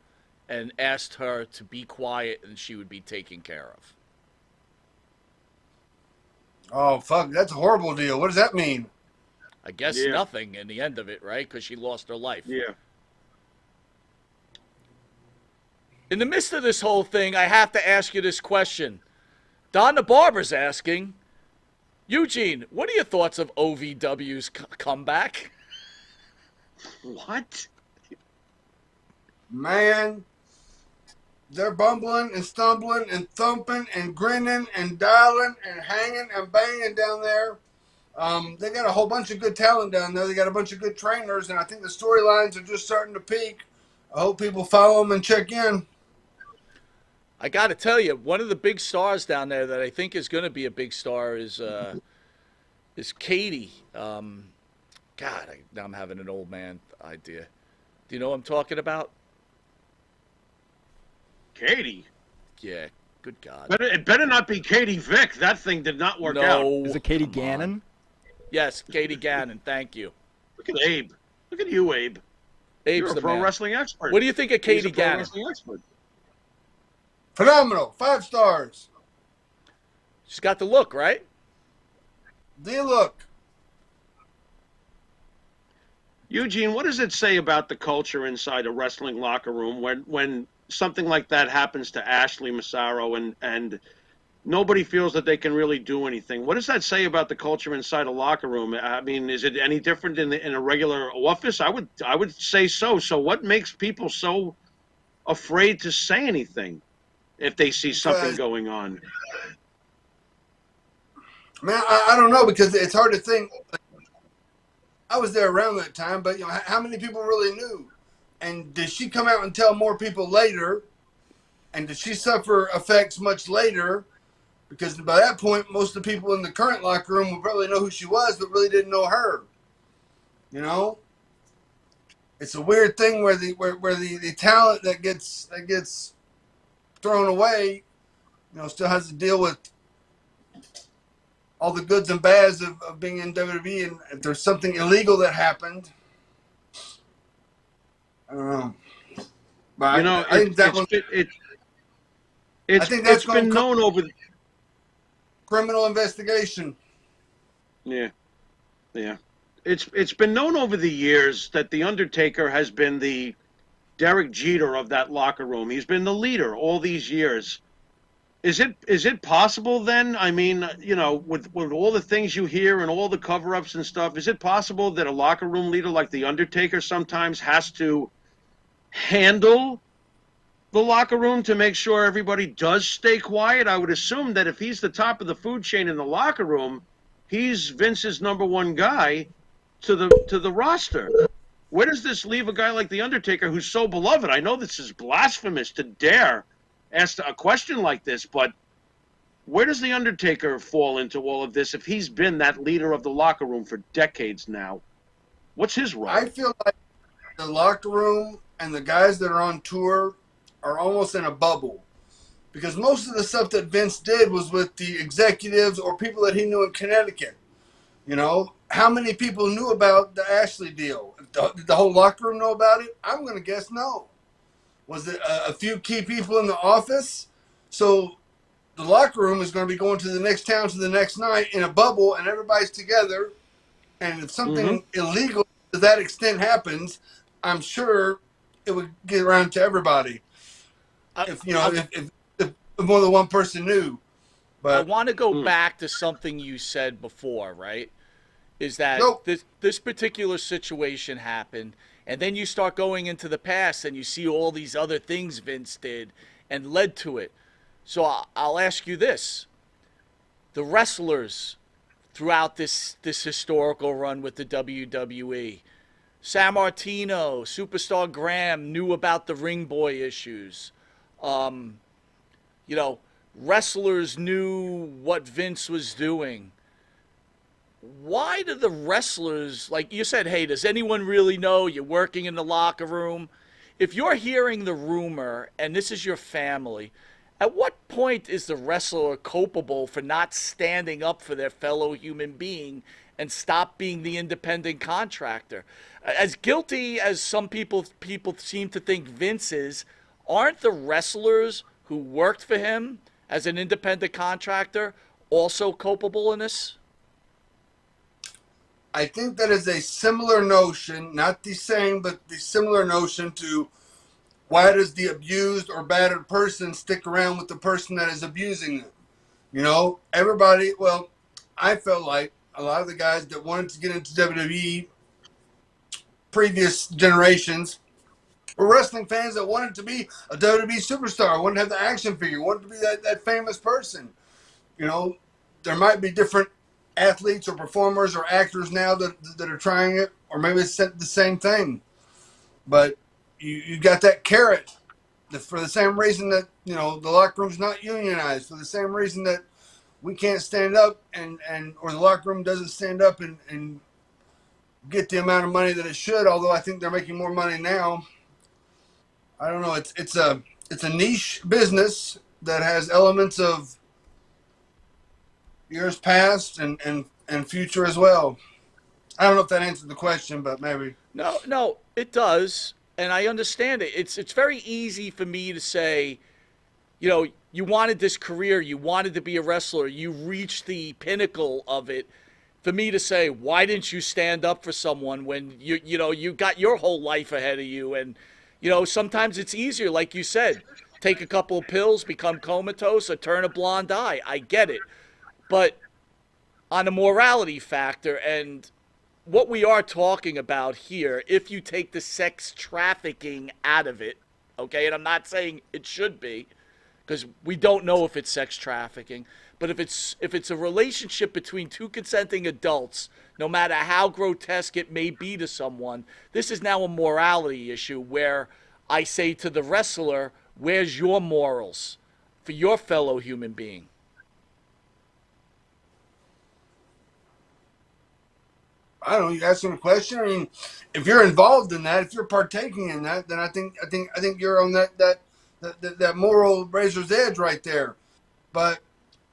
and asked her to be quiet and she would be taken care of. Oh, fuck. That's a horrible deal. What does that mean? I guess nothing in the end of it, right? Because she lost her life. Yeah. In the midst of this whole thing, I have to ask you this question. Don the Barber's asking, Eugene, what are your thoughts of OVW's comeback? What? Man, they're bumbling and stumbling and thumping and grinning and dialing and hanging and banging down there. They got a whole bunch of good talent down there. They got a bunch of good trainers, and I think the storylines are just starting to peak. I hope people follow them and check in. I got to tell you, one of the big stars down there that I think is going to be a big star is Katie. Now I'm having an old man idea. Do you know what I'm talking about? Katie? Yeah, good God. But it better not be Katie Vick. That thing did not work out. Is it Katie Gannon? Yes, Katie Gannon. Thank you. Look at Abe. Look at you, Abe. Abe's You're a pro wrestling expert. What do you think of Katie Gannon? Wrestling expert. Phenomenal. 5 stars. She's got the look, right? The look. Eugene, what does it say about the culture inside a wrestling locker room when something like that happens to Ashley Massaro and nobody feels that they can really do anything? What does that say about the culture inside a locker room? I mean, is it any different in a regular office? I would say so. So what makes people so afraid to say anything if they see something going on? Man, I don't know, because it's hard to think. I was there around that time, but how many people really knew? And did she come out and tell more people later? And did she suffer effects much later? Because by that point, most of the people in the current locker room would probably know who she was, but really didn't know her. It's a weird thing where the talent that gets thrown away, still has to deal with all the goods and bads of being in WWE, and if there's something illegal that happened, I don't know. But I think that's been known over criminal investigation. Yeah. It's been known over the years that the Undertaker has been the Derek Jeter of that locker room. He's been the leader all these years. Is it possible then? I mean, with all the things you hear and all the cover-ups and stuff, is it possible that a locker room leader like The Undertaker sometimes has to handle the locker room to make sure everybody does stay quiet? I would assume that if he's the top of the food chain in the locker room, he's Vince's number one guy to the roster. Where does this leave a guy like The Undertaker who's so beloved? I know this is blasphemous to dare asked a question like this, but where does The Undertaker fall into all of this if he's been that leader of the locker room for decades now? What's his role? I feel like the locker room and the guys that are on tour are almost in a bubble, because most of the stuff that Vince did was with the executives or people that he knew in Connecticut. How many people knew about the Ashley deal? Did the whole locker room know about it? I'm going to guess no. Was it a few key people in the office? So the locker room is going to be going to the next town to the next night in a bubble, and everybody's together. And if something illegal to that extent happens, I'm sure it would get around to everybody. If more than one person knew. But I want to go back to something you said before, right? Is that this particular situation happened, and then you start going into the past and you see all these other things Vince did and led to it. So I'll ask you this. The wrestlers throughout this historical run with the WWE, San Martino, Superstar Graham knew about the ring boy issues. Wrestlers knew what Vince was doing. Why do the wrestlers, like you said, hey, does anyone really know? You're working in the locker room. If you're hearing the rumor and this is your family, at what point is the wrestler culpable for not standing up for their fellow human being and stop being the independent contractor? As guilty as some people seem to think Vince is, aren't the wrestlers who worked for him as an independent contractor also culpable in this? I think that is a similar notion, not the same, but the similar notion to why does the abused or battered person stick around with the person that is abusing them? Everybody, I felt like a lot of the guys that wanted to get into WWE previous generations were wrestling fans that wanted to be a WWE superstar, wanted to have the action figure, wanted to be that famous person. There might be different athletes or performers or actors now that are trying it, or maybe it's the same thing. But you got that carrot for the same reason that, the locker room's not unionized, for the same reason that we can't stand up or the locker room doesn't stand up and get the amount of money that it should, although I think they're making more money now. I don't know. It's a niche business that has elements of years past and future as well. I don't know if that answered the question, but maybe. No, it does, and I understand it. It's very easy for me to say, you wanted this career, you wanted to be a wrestler, you reached the pinnacle of it. for me to say, why didn't you stand up for someone when you got your whole life ahead of you? And sometimes it's easier, like you said, take a couple of pills, become comatose, or turn a blind eye. I get it, but on a morality factor and what we are talking about here, if you take the sex trafficking out of it, okay, and I'm not saying it should be, because we don't know if it's sex trafficking, but if it's a relationship between two consenting adults, no matter how grotesque it may be to someone, this is now a morality issue where I say to the wrestler, where's your morals for your fellow human being? I don't know. You asking a question. I mean, if you're involved in that, if you're partaking in that, then I think you're on that moral razor's edge right there. But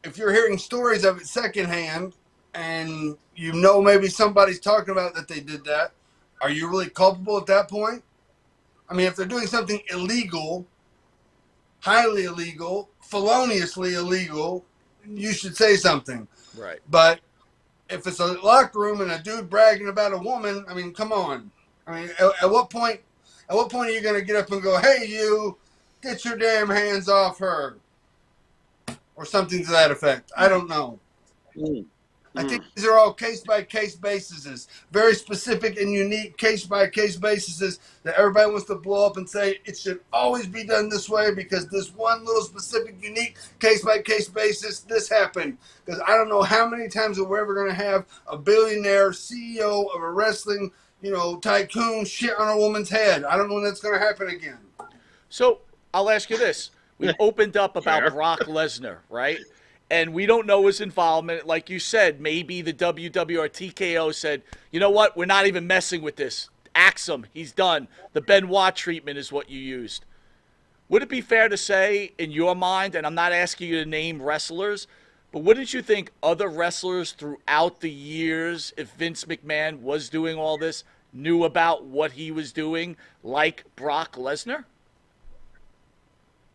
if you're hearing stories of it secondhand, and maybe somebody's talking about that they did that, are you really culpable at that point? I mean, if they're doing something illegal, highly illegal, feloniously illegal, you should say something. Right. But if it's a locker room and a dude bragging about a woman, I mean, come on. I mean, at what point are you going to get up and go, hey, you, get your damn hands off her? Or something to that effect. I don't know. I think these are all case-by-case bases, very specific and unique case-by-case bases that everybody wants to blow up and say it should always be done this way because this one little specific, unique case-by-case basis, this happened. Because I don't know how many times that we're ever going to have a billionaire CEO of a wrestling, tycoon shit on a woman's head. I don't know when that's going to happen again. So I'll ask you this. We opened up about Brock Lesnar, right? And we don't know his involvement. Like you said, maybe the WW or TKO said, you know what? We're not even messing with this. Axe him. He's done. The Benoit treatment is what you used. Would it be fair to say, in your mind, and I'm not asking you to name wrestlers, but wouldn't you think other wrestlers throughout the years, if Vince McMahon was doing all this, knew about what he was doing, like Brock Lesnar?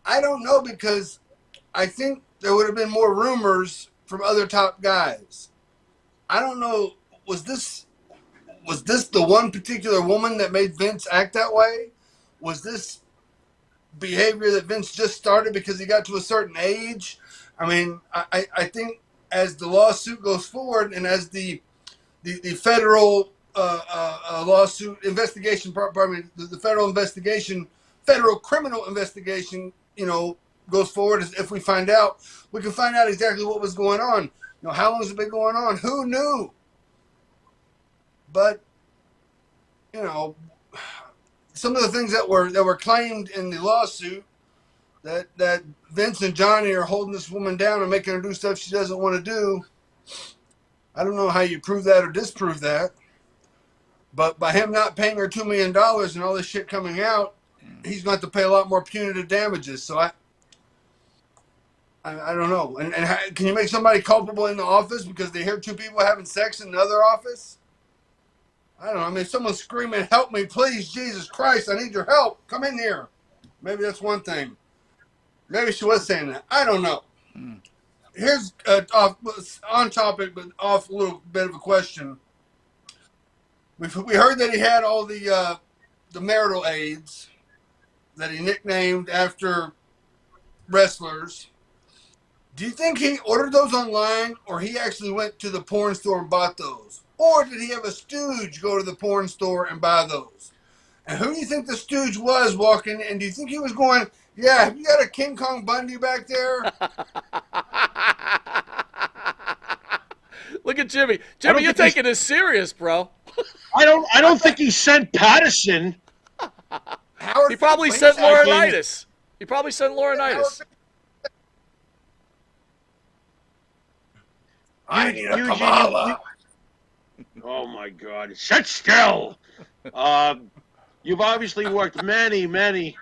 I don't know, because I think there would have been more rumors from other top guys. I don't know. Was this the one particular woman that made Vince act that way? Was this behavior that Vince just started because he got to a certain age? I mean, I think as the lawsuit goes forward and as the federal lawsuit investigation, the federal criminal investigation, goes forward, if we can find out exactly what was going on. How long has it been going on? Who knew? But some of the things that were claimed in the lawsuit, that Vince and Johnny are holding this woman down and making her do stuff she doesn't want to do. I don't know how you prove that or disprove that. But by him not paying her $2 million and all this shit coming out, he's going to have to pay a lot more punitive damages. So I don't know. And can you make somebody culpable in the office because they hear two people having sex in another office? I don't know. I mean, if someone's screaming, help me, please, Jesus Christ, I need your help. Come in here. Maybe that's one thing. Maybe she was saying that. I don't know. Here's on topic, but off a little bit of a question. We heard that he had all the marital aids that he nicknamed after wrestlers. Do you think he ordered those online, or he actually went to the porn store and bought those? Or did he have a stooge go to the porn store and buy those? And who do you think the stooge was walking? And do you think he was going, yeah, have you got a King Kong Bundy back there? Look at Jimmy. Jimmy, you're taking this serious, bro. I don't think he sent Patterson. He probably sent Laurinaitis. I need a Kamala. Oh my God! Sit still. You've obviously worked many.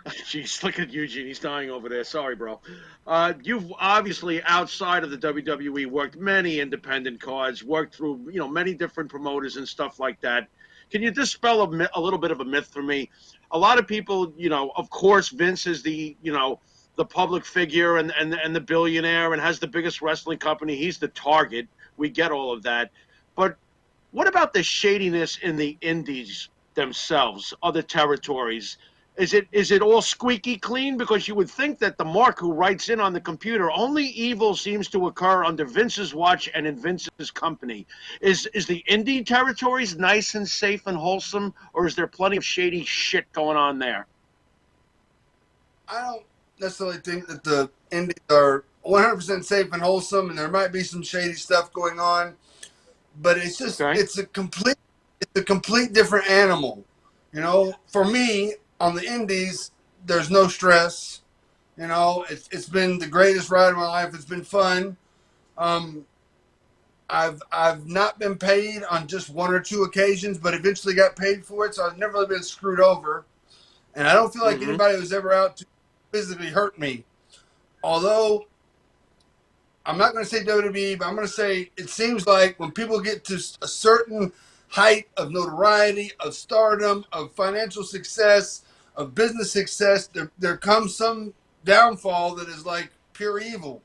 Jeez, look at Eugene. He's dying over there. Sorry, bro. You've obviously, outside of the WWE, worked many independent cards, worked through many different promoters and stuff like that. Can you dispel a little bit of a myth for me? A lot of people, of course, Vince is the public figure and the billionaire and has the biggest wrestling company. He's the target. We get all of that. But What about the shadiness in the indies themselves, other territories? Is it all squeaky clean? Because you would think that the Mark who writes in on the computer, only evil seems to occur under Vince's watch and in Vince's company. Is the indie territories nice and safe and wholesome, or is there plenty of shady shit going on there? I don't necessarily think that the indies are 100% safe and wholesome, and there might be some shady stuff going on, but it's just it's a complete different animal. You know, for me on the indies, there's no stress. You know, it's been the greatest ride of my life. It's been fun. I've not been paid on just one or two occasions, but eventually got paid for it, so I've never really been screwed over. And I don't feel like anybody was ever out to physically hurt me. Although, I'm not going to say WWE, but I'm going to say it seems like when people get to a certain height of notoriety, of stardom, of financial success, of business success, there comes some downfall that is like pure evil.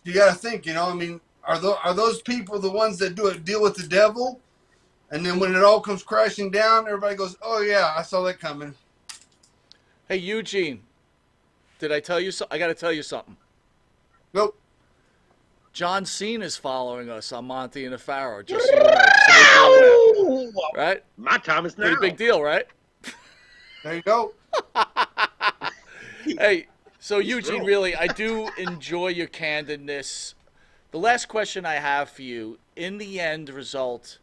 You got to think, you know, I mean, are those people the ones that deal with the devil? And then when it all comes crashing down, everybody goes, oh yeah, I saw that coming. Hey, Eugene, did I tell you so? I got to tell you something. Nope. John Cena's following us on Monty and the Pharaoh. Just so you know, just to make you aware. Right? My time is now. Pretty big deal, right? There you go. Hey, so Eugene, really, I do enjoy your candidness. The last question I have for you, in the end result,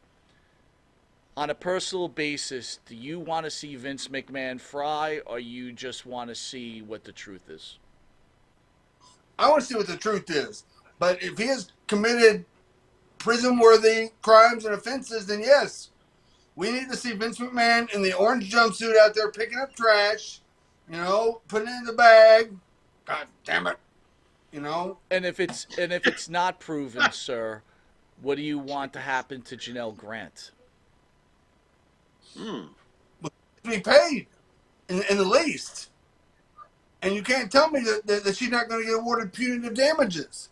on a personal basis, do you want to see Vince McMahon fry, or you just want to see what the truth is? I want to see what the truth is. But if he has committed prison-worthy crimes and offenses, then yes, we need to see Vince McMahon in the orange jumpsuit out there picking up trash, you know, putting it in the bag. God damn it, you know. And if it's not proven, sir, what do you want to happen to Janelle Grant? To be paid in the least. And you can't tell me that she's not going to get awarded punitive damages.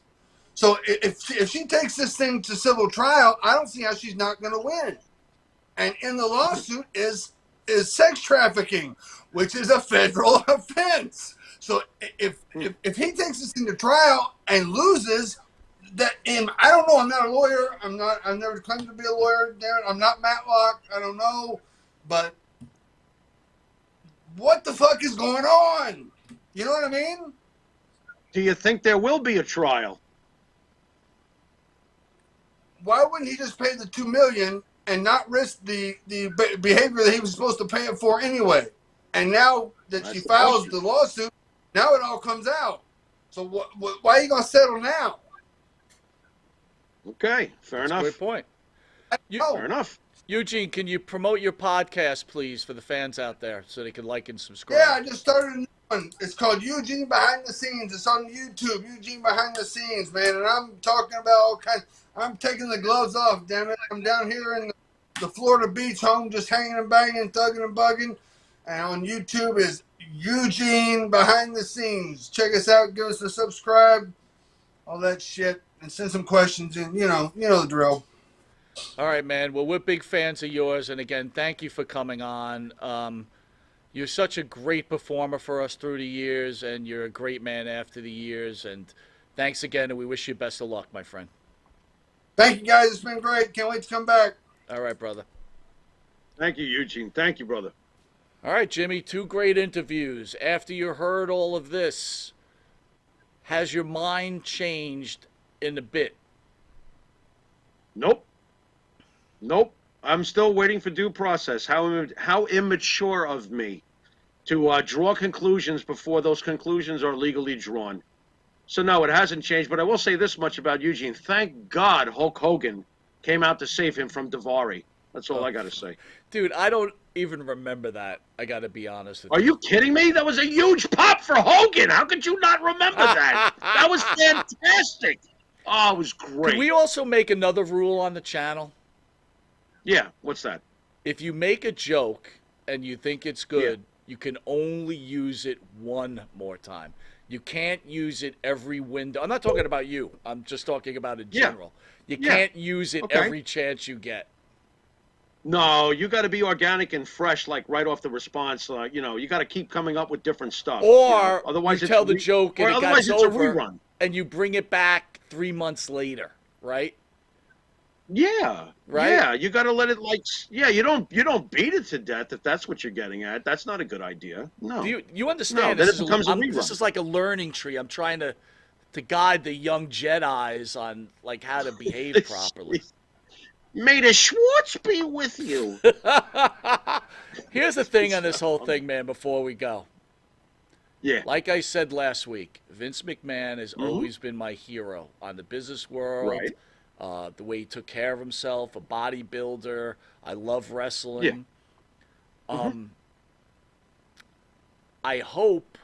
So if she takes this thing to civil trial, I don't see how she's not going to win. And in the lawsuit is sex trafficking, which is a federal offense. So if he takes this thing to trial and loses, I don't know. I'm not a lawyer. I've never claimed to be a lawyer, Darren. I'm not Matlock. I don't know, but what the fuck is going on? You know what I mean? Do you think there will be a trial? Why wouldn't he just pay the $2 million and not risk the behavior that he was supposed to pay it for anyway? And now that she files the lawsuit, now it all comes out. So why are you gonna settle now? Okay, fair enough. Good point. Fair enough. Eugene, can you promote your podcast, please, for the fans out there so they can like and subscribe? Yeah, I just started a new one. It's called Eugene Behind the Scenes. It's on YouTube. Eugene Behind the Scenes, man. And I'm talking about all kinds. I'm taking the gloves off, damn it. I'm down here in the Florida beach home just hanging and banging, thugging and bugging. And on YouTube is Eugene Behind the Scenes. Check us out. Give us a subscribe. All that shit. And send some questions in. You know the drill. All right, man. Well, we're big fans of yours. And, again, thank you for coming on. You're such a great performer for us through the years, and you're a great man after the years. And thanks again, and we wish you best of luck, my friend. Thank you, guys. It's been great. Can't wait to come back. All right, brother. Thank you, Eugene. Thank you, brother. All right, Jimmy, 2 great interviews. After you heard all of this, has your mind changed in a bit? Nope. I'm still waiting for due process. How immature of me to draw conclusions before those conclusions are legally drawn. So, no, it hasn't changed. But I will say this much about Eugene. Thank God Hulk Hogan came out to save him from Daivari. That's all I got to say. Dude, I don't even remember that. I got to be honest with you. Are you kidding me? That was a huge pop for Hogan. How could you not remember that? That was fantastic. Oh, it was great. Can we also make another rule on the channel? Yeah, what's that? If you make a joke and you think it's good, you can only use it one more time. You can't use it every window. I'm not talking about you. I'm just talking about in general. You can't use it every chance you get. No, you got to be organic and fresh, like right off the response. You got to keep coming up with different stuff. Or you Otherwise tell the joke and it otherwise gets it's a over, rerun. and you bring it back 3 months later, right? Yeah, Right? yeah. You got to let it yeah. You don't beat it to death if that's what you're getting at. That's not a good idea. Do No, you no. understand? Then This it is becomes a this rerun. is like a learning tree. I'm trying to guide the young Jedi's on like how to behave properly. May the Schwartz be with you. Here's the thing on this whole thing, man. Before we go, Yeah. like I said last week, Vince McMahon has Hmm. always been my hero on the business world. Right. The way he took care of himself, a bodybuilder. I love Yeah. wrestling. Hmm. Um, I hope.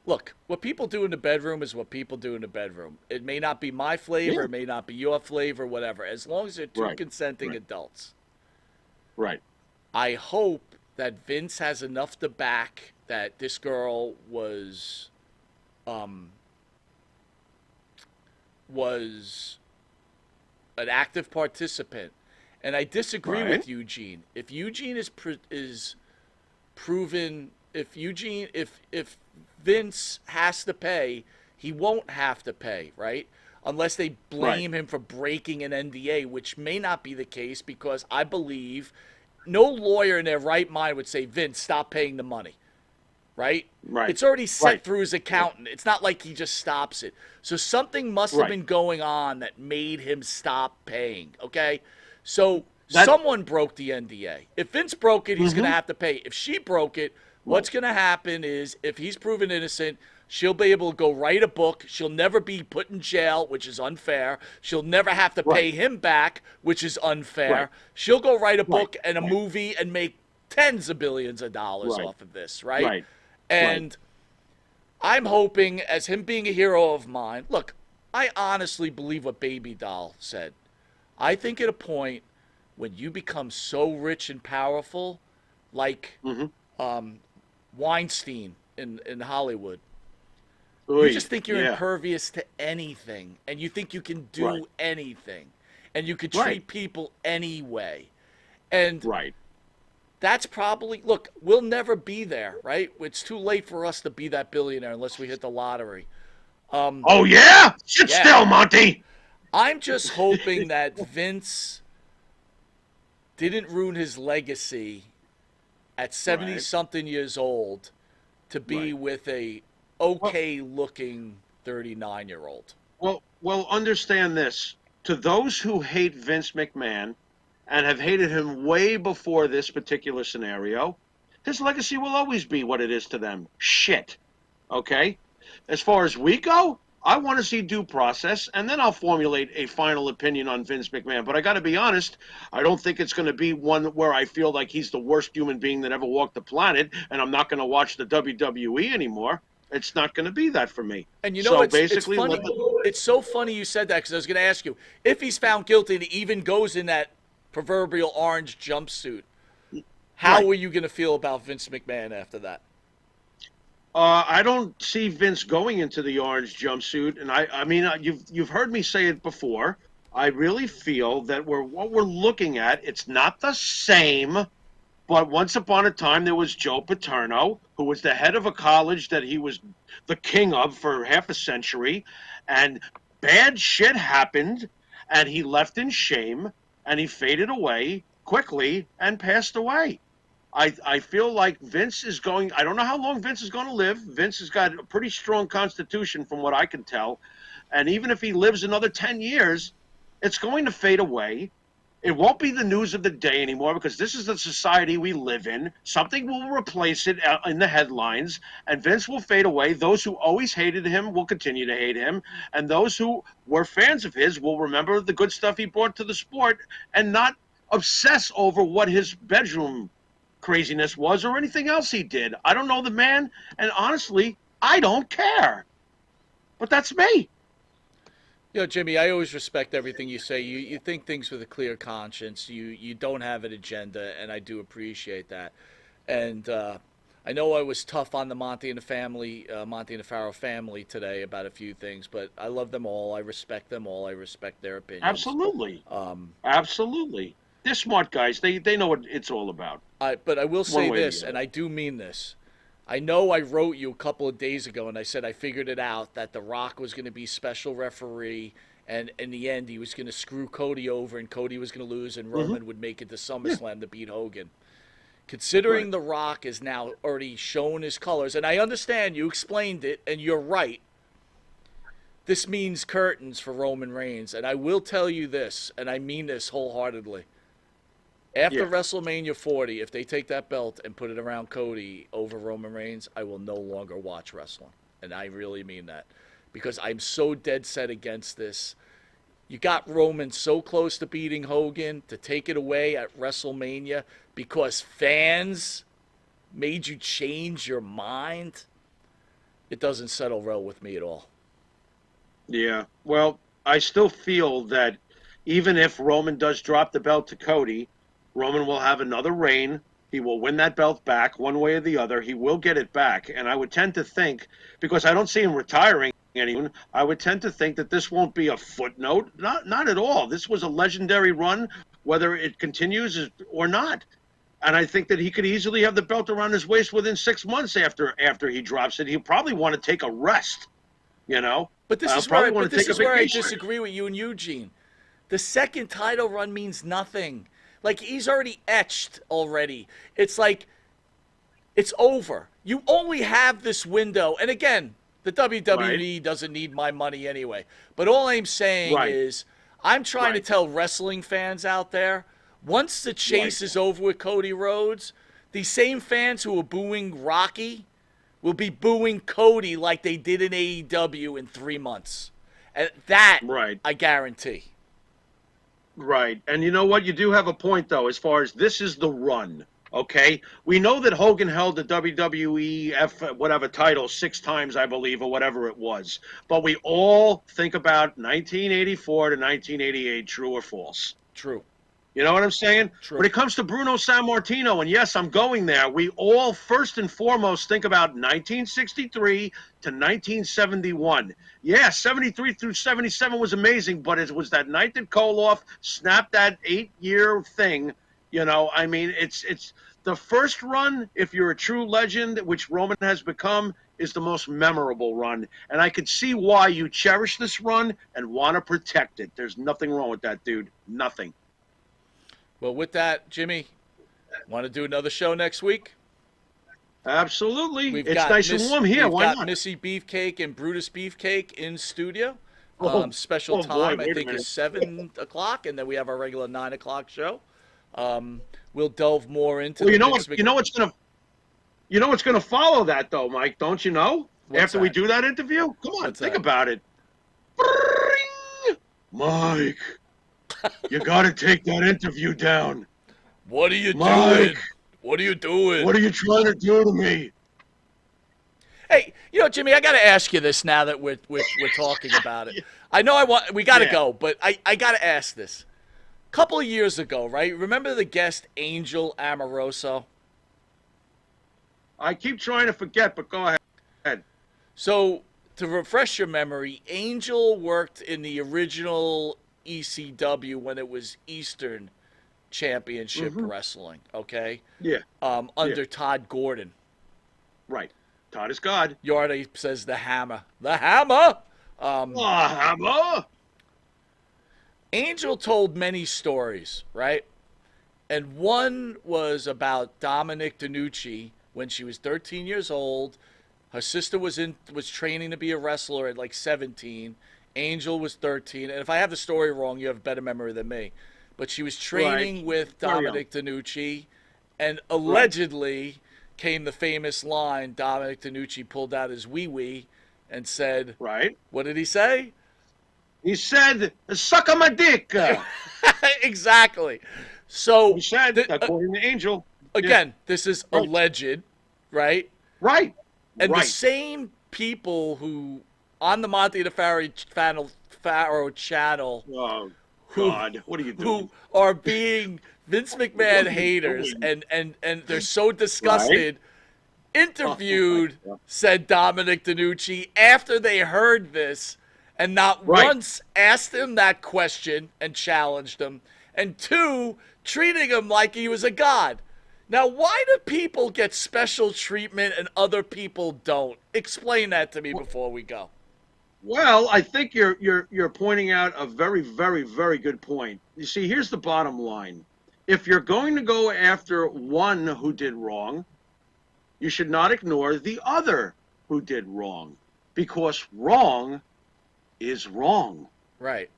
Look, what people do in the bedroom is what people do in the bedroom. It may not be my flavor, Yeah. it may not be your flavor, whatever. As long as they're two Right. consenting Right. adults. Right. I hope that Vince has enough to back that this girl was an active participant. And I disagree Right. with Eugene. If Eugene is proven, if Vince has to pay, he won't have to pay, right? Unless they blame him for breaking an NDA, which may not be the case because I believe no lawyer in their right mind would say, Vince, stop paying the money, right? Right. It's already set Right. through his accountant. It's not like he just stops it. So something must have Right. been going on that made him stop paying, okay? So That- someone broke the NDA. If Vince broke it, he's going to Mhm. have to pay. If she broke it, what's going to happen is if he's proven innocent, she'll be able to go write a book. She'll never be put in jail, which is unfair. She'll never have to pay Right. him back, which is unfair. Right. She'll go write a Right. book and a Right. movie and make tens of billions of dollars Right. off of this, right? Right. And I'm hoping, as him being a hero of mine, look, I honestly believe what Baby Doll said. I think at a point when you become so rich and powerful, like Mhm. Weinstein in Hollywood, Oy, you just think you're yeah. impervious to anything, and you think you can do Right. anything, and you could treat Right. people anyway. And Right. that's probably, look, we'll never be there, right? It's too late for us to be that billionaire unless we hit the lottery. Oh yeah. Sit Yeah. still, Monty. I'm just hoping that Vince didn't ruin his legacy at 70 Right. something years old to be Right. with a okay looking 39-year-old. Well, understand this. To those who hate Vince McMahon and have hated him way before this particular scenario, his legacy will always be what it is to them. Shit. Okay? As far as we go, I want to see due process, and then I'll formulate a final opinion on Vince McMahon. But I got to be honest, I don't think it's going to be one where I feel like he's the worst human being that ever walked the planet, and I'm not going to watch the WWE anymore. It's not going to be that for me. And you know, So it's basically, funny. It's so funny you said that because I was going to ask you if he's found guilty and he even goes in that proverbial orange jumpsuit. How Right. are you going to feel about Vince McMahon after that? I don't see Vince going into the orange jumpsuit, and I mean, you've heard me say it before. I really feel that what we're looking at. It's not the same, but once upon a time there was Joe Paterno, who was the head of a college that he was the king of for half a century, and bad shit happened, and he left in shame, and he faded away quickly and passed away. I feel like Vince is going. I don't know how long Vince is going to live. Vince has got a pretty strong constitution, from what I can tell. And even if he lives another 10 years, it's going to fade away. It won't be the news of the day anymore because this is the society we live in. Something will replace it in the headlines, and Vince will fade away. Those who always hated him will continue to hate him, and those who were fans of his will remember the good stuff he brought to the sport and not obsess over what his bedroom craziness was or anything else he did. I don't know the man, and honestly, I don't care. But that's me. You know, Jimmy, I always respect everything you say. You think things with a clear conscience. You don't have an agenda, and I do appreciate that. And I know I was tough on the Monty and the Farrow family today about a few things, but I love them all. I respect them all. I respect their opinions. Absolutely. Absolutely. They're smart guys. They know what it's all about. But I will say way or this, the and other. I do mean this. I know I wrote you a couple of days ago, and I said I figured it out that The Rock was going to be special referee, and in the end, he was going to screw Cody over, and Cody was going to lose, and Roman would make it to SummerSlam to beat Hogan. Considering Right. The Rock is now already shown his colors, and I understand you explained it, and you're right. This means curtains for Roman Reigns, and I will tell you this, and I mean this wholeheartedly. After Yeah. WrestleMania 40, if they take that belt and put it around Cody over Roman Reigns, I will no longer watch wrestling. And I really mean that. Because I'm so dead set against this. You got Roman so close to beating Hogan, to take it away at WrestleMania because fans made you change your mind. It doesn't settle well with me at all. Yeah. Well, I still feel that even if Roman does drop the belt to Cody, Roman will have another reign. He will win that belt back one way or the other. He will get it back. And I would tend to think, because I don't see him retiring anyone, I would tend to think that this won't be a footnote. Not at all. This was a legendary run, whether it continues or not. And I think that he could easily have the belt around his waist within 6 months after he drops it. He'll probably want to take a rest, you know? But this I'll is where, probably want to take a I vacation. disagree with you and Eugene. The second title run means nothing. Like, he's already etched already. It's like, it's over. You only have this window. And again, the WWE doesn't need my money anyway. But all I'm saying is, I'm trying to tell wrestling fans out there, once the chase is over with Cody Rhodes, these same fans who are booing Rocky will be booing Cody like they did in AEW in 3 months. And that, I guarantee. Right. And you know what? You do have a point, though, as far as this is the run, okay? We know that Hogan held the WWE whatever title 6 times, I believe, or whatever it was. But we all think about 1984 to 1988, true or false. True. You know what I'm saying? True. When it comes to Bruno Sammartino, and yes, I'm going there, we all first and foremost think about 1963 to 1971. Yeah, 73 through 77 was amazing, but it was that night that Koloff snapped that 8-year thing. You know, I mean, it's the first run, if you're a true legend, which Roman has become, is the most memorable run. And I could see why you cherish this run and want to protect it. There's nothing wrong with that, dude. Nothing. Well, with that, Jimmy, want to do another show next week? Absolutely. It's nice and warm here. Why not? We've got Missy Beefcake and Brutus Beefcake in studio. Special boy, time, I wait a think, minute. is 7 o'clock, and then we have our regular 9 o'clock show. We'll delve more into Well, the you know what's gonna follow that though, Mike, don't you know? What's After we that? do that interview? Come on, What's think that? about it. Bring! Mike, you gotta take that interview down. What are you Mike. doing? What are you doing? What are you trying to do to me? Hey, you know, Jimmy, I got to ask you this now that we're talking about it. I know we got to go, but I got to ask this. A couple of years ago, right? Remember the guest Angel Amoroso? I keep trying to forget, but go ahead. So, to refresh your memory, Angel worked in the original ECW when it was Eastern Championship Wrestling, okay? Yeah. Under Todd Gordon. Right. Todd is God. Yarda says the Hammer. The Hammer! Hammer! Angel told many stories, right? And one was about Dominic DeNucci when she was 13 years old. Her sister was training to be a wrestler at like 17. Angel was 13. And if I have the story wrong, you have a better memory than me. But she was training with Dominic DeNucci, and allegedly came the famous line, Dominic DeNucci pulled out his wee-wee and said, what did he say? He said, suck on my dick. Exactly. So he said, according to Angel. Again, this is alleged, right? Right. And the same people who, on the Monty the Pharaoh channel, oh, God, what are you doing? Who are being Vince McMahon haters and they're so disgusted, interviewed said Dominic DeNucci after they heard this and not once asked him that question and challenged him, and 2, treating him like he was a god. Now, why do people get special treatment and other people don't? Explain that to me before we go. Well, I think you're pointing out a very, very, very good point. You see, here's the bottom line. If you're going to go after one who did wrong, you should not ignore the other who did wrong, because wrong is wrong. Right.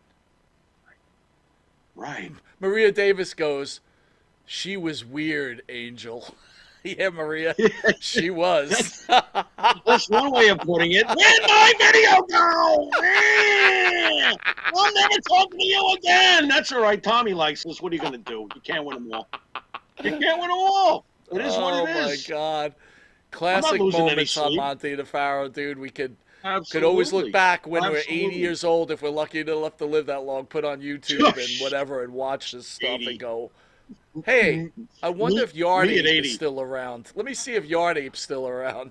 Right. Maria Davis goes, she was weird, Angel. Yeah, Maria, she was. That's one way of putting it. Where'd my video go? I'll never talk to you again. That's all right. Tommy likes us. What are you going to do? You can't win them all. You can't win them all. It is what it is. Oh, my God. Classic moments on Monty the Pharaoh, dude. We could always look back when we're 80 years old, if we're lucky enough to live that long, put on YouTube and whatever and watch this stuff 80. and go, hey, I wonder if Yard Ape is still around. Let me see if Yard Ape's still around.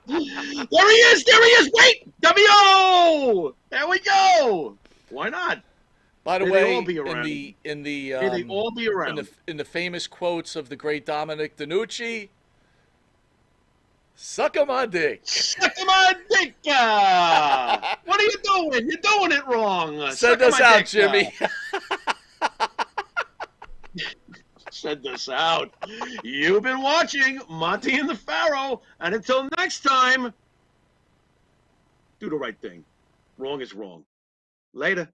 There he is! There he is! Wait! W! There we go! Why not? By the May way, they all be around. May they all be around. In the famous quotes of the great Dominic DeNucci, suck a my dick. Suck my dick! What are you doing? You're doing it wrong. Send us out, Jimmy. Send us out. You've been watching Monty and the Pharaoh, and until next time, do the right thing. Wrong is wrong. Later.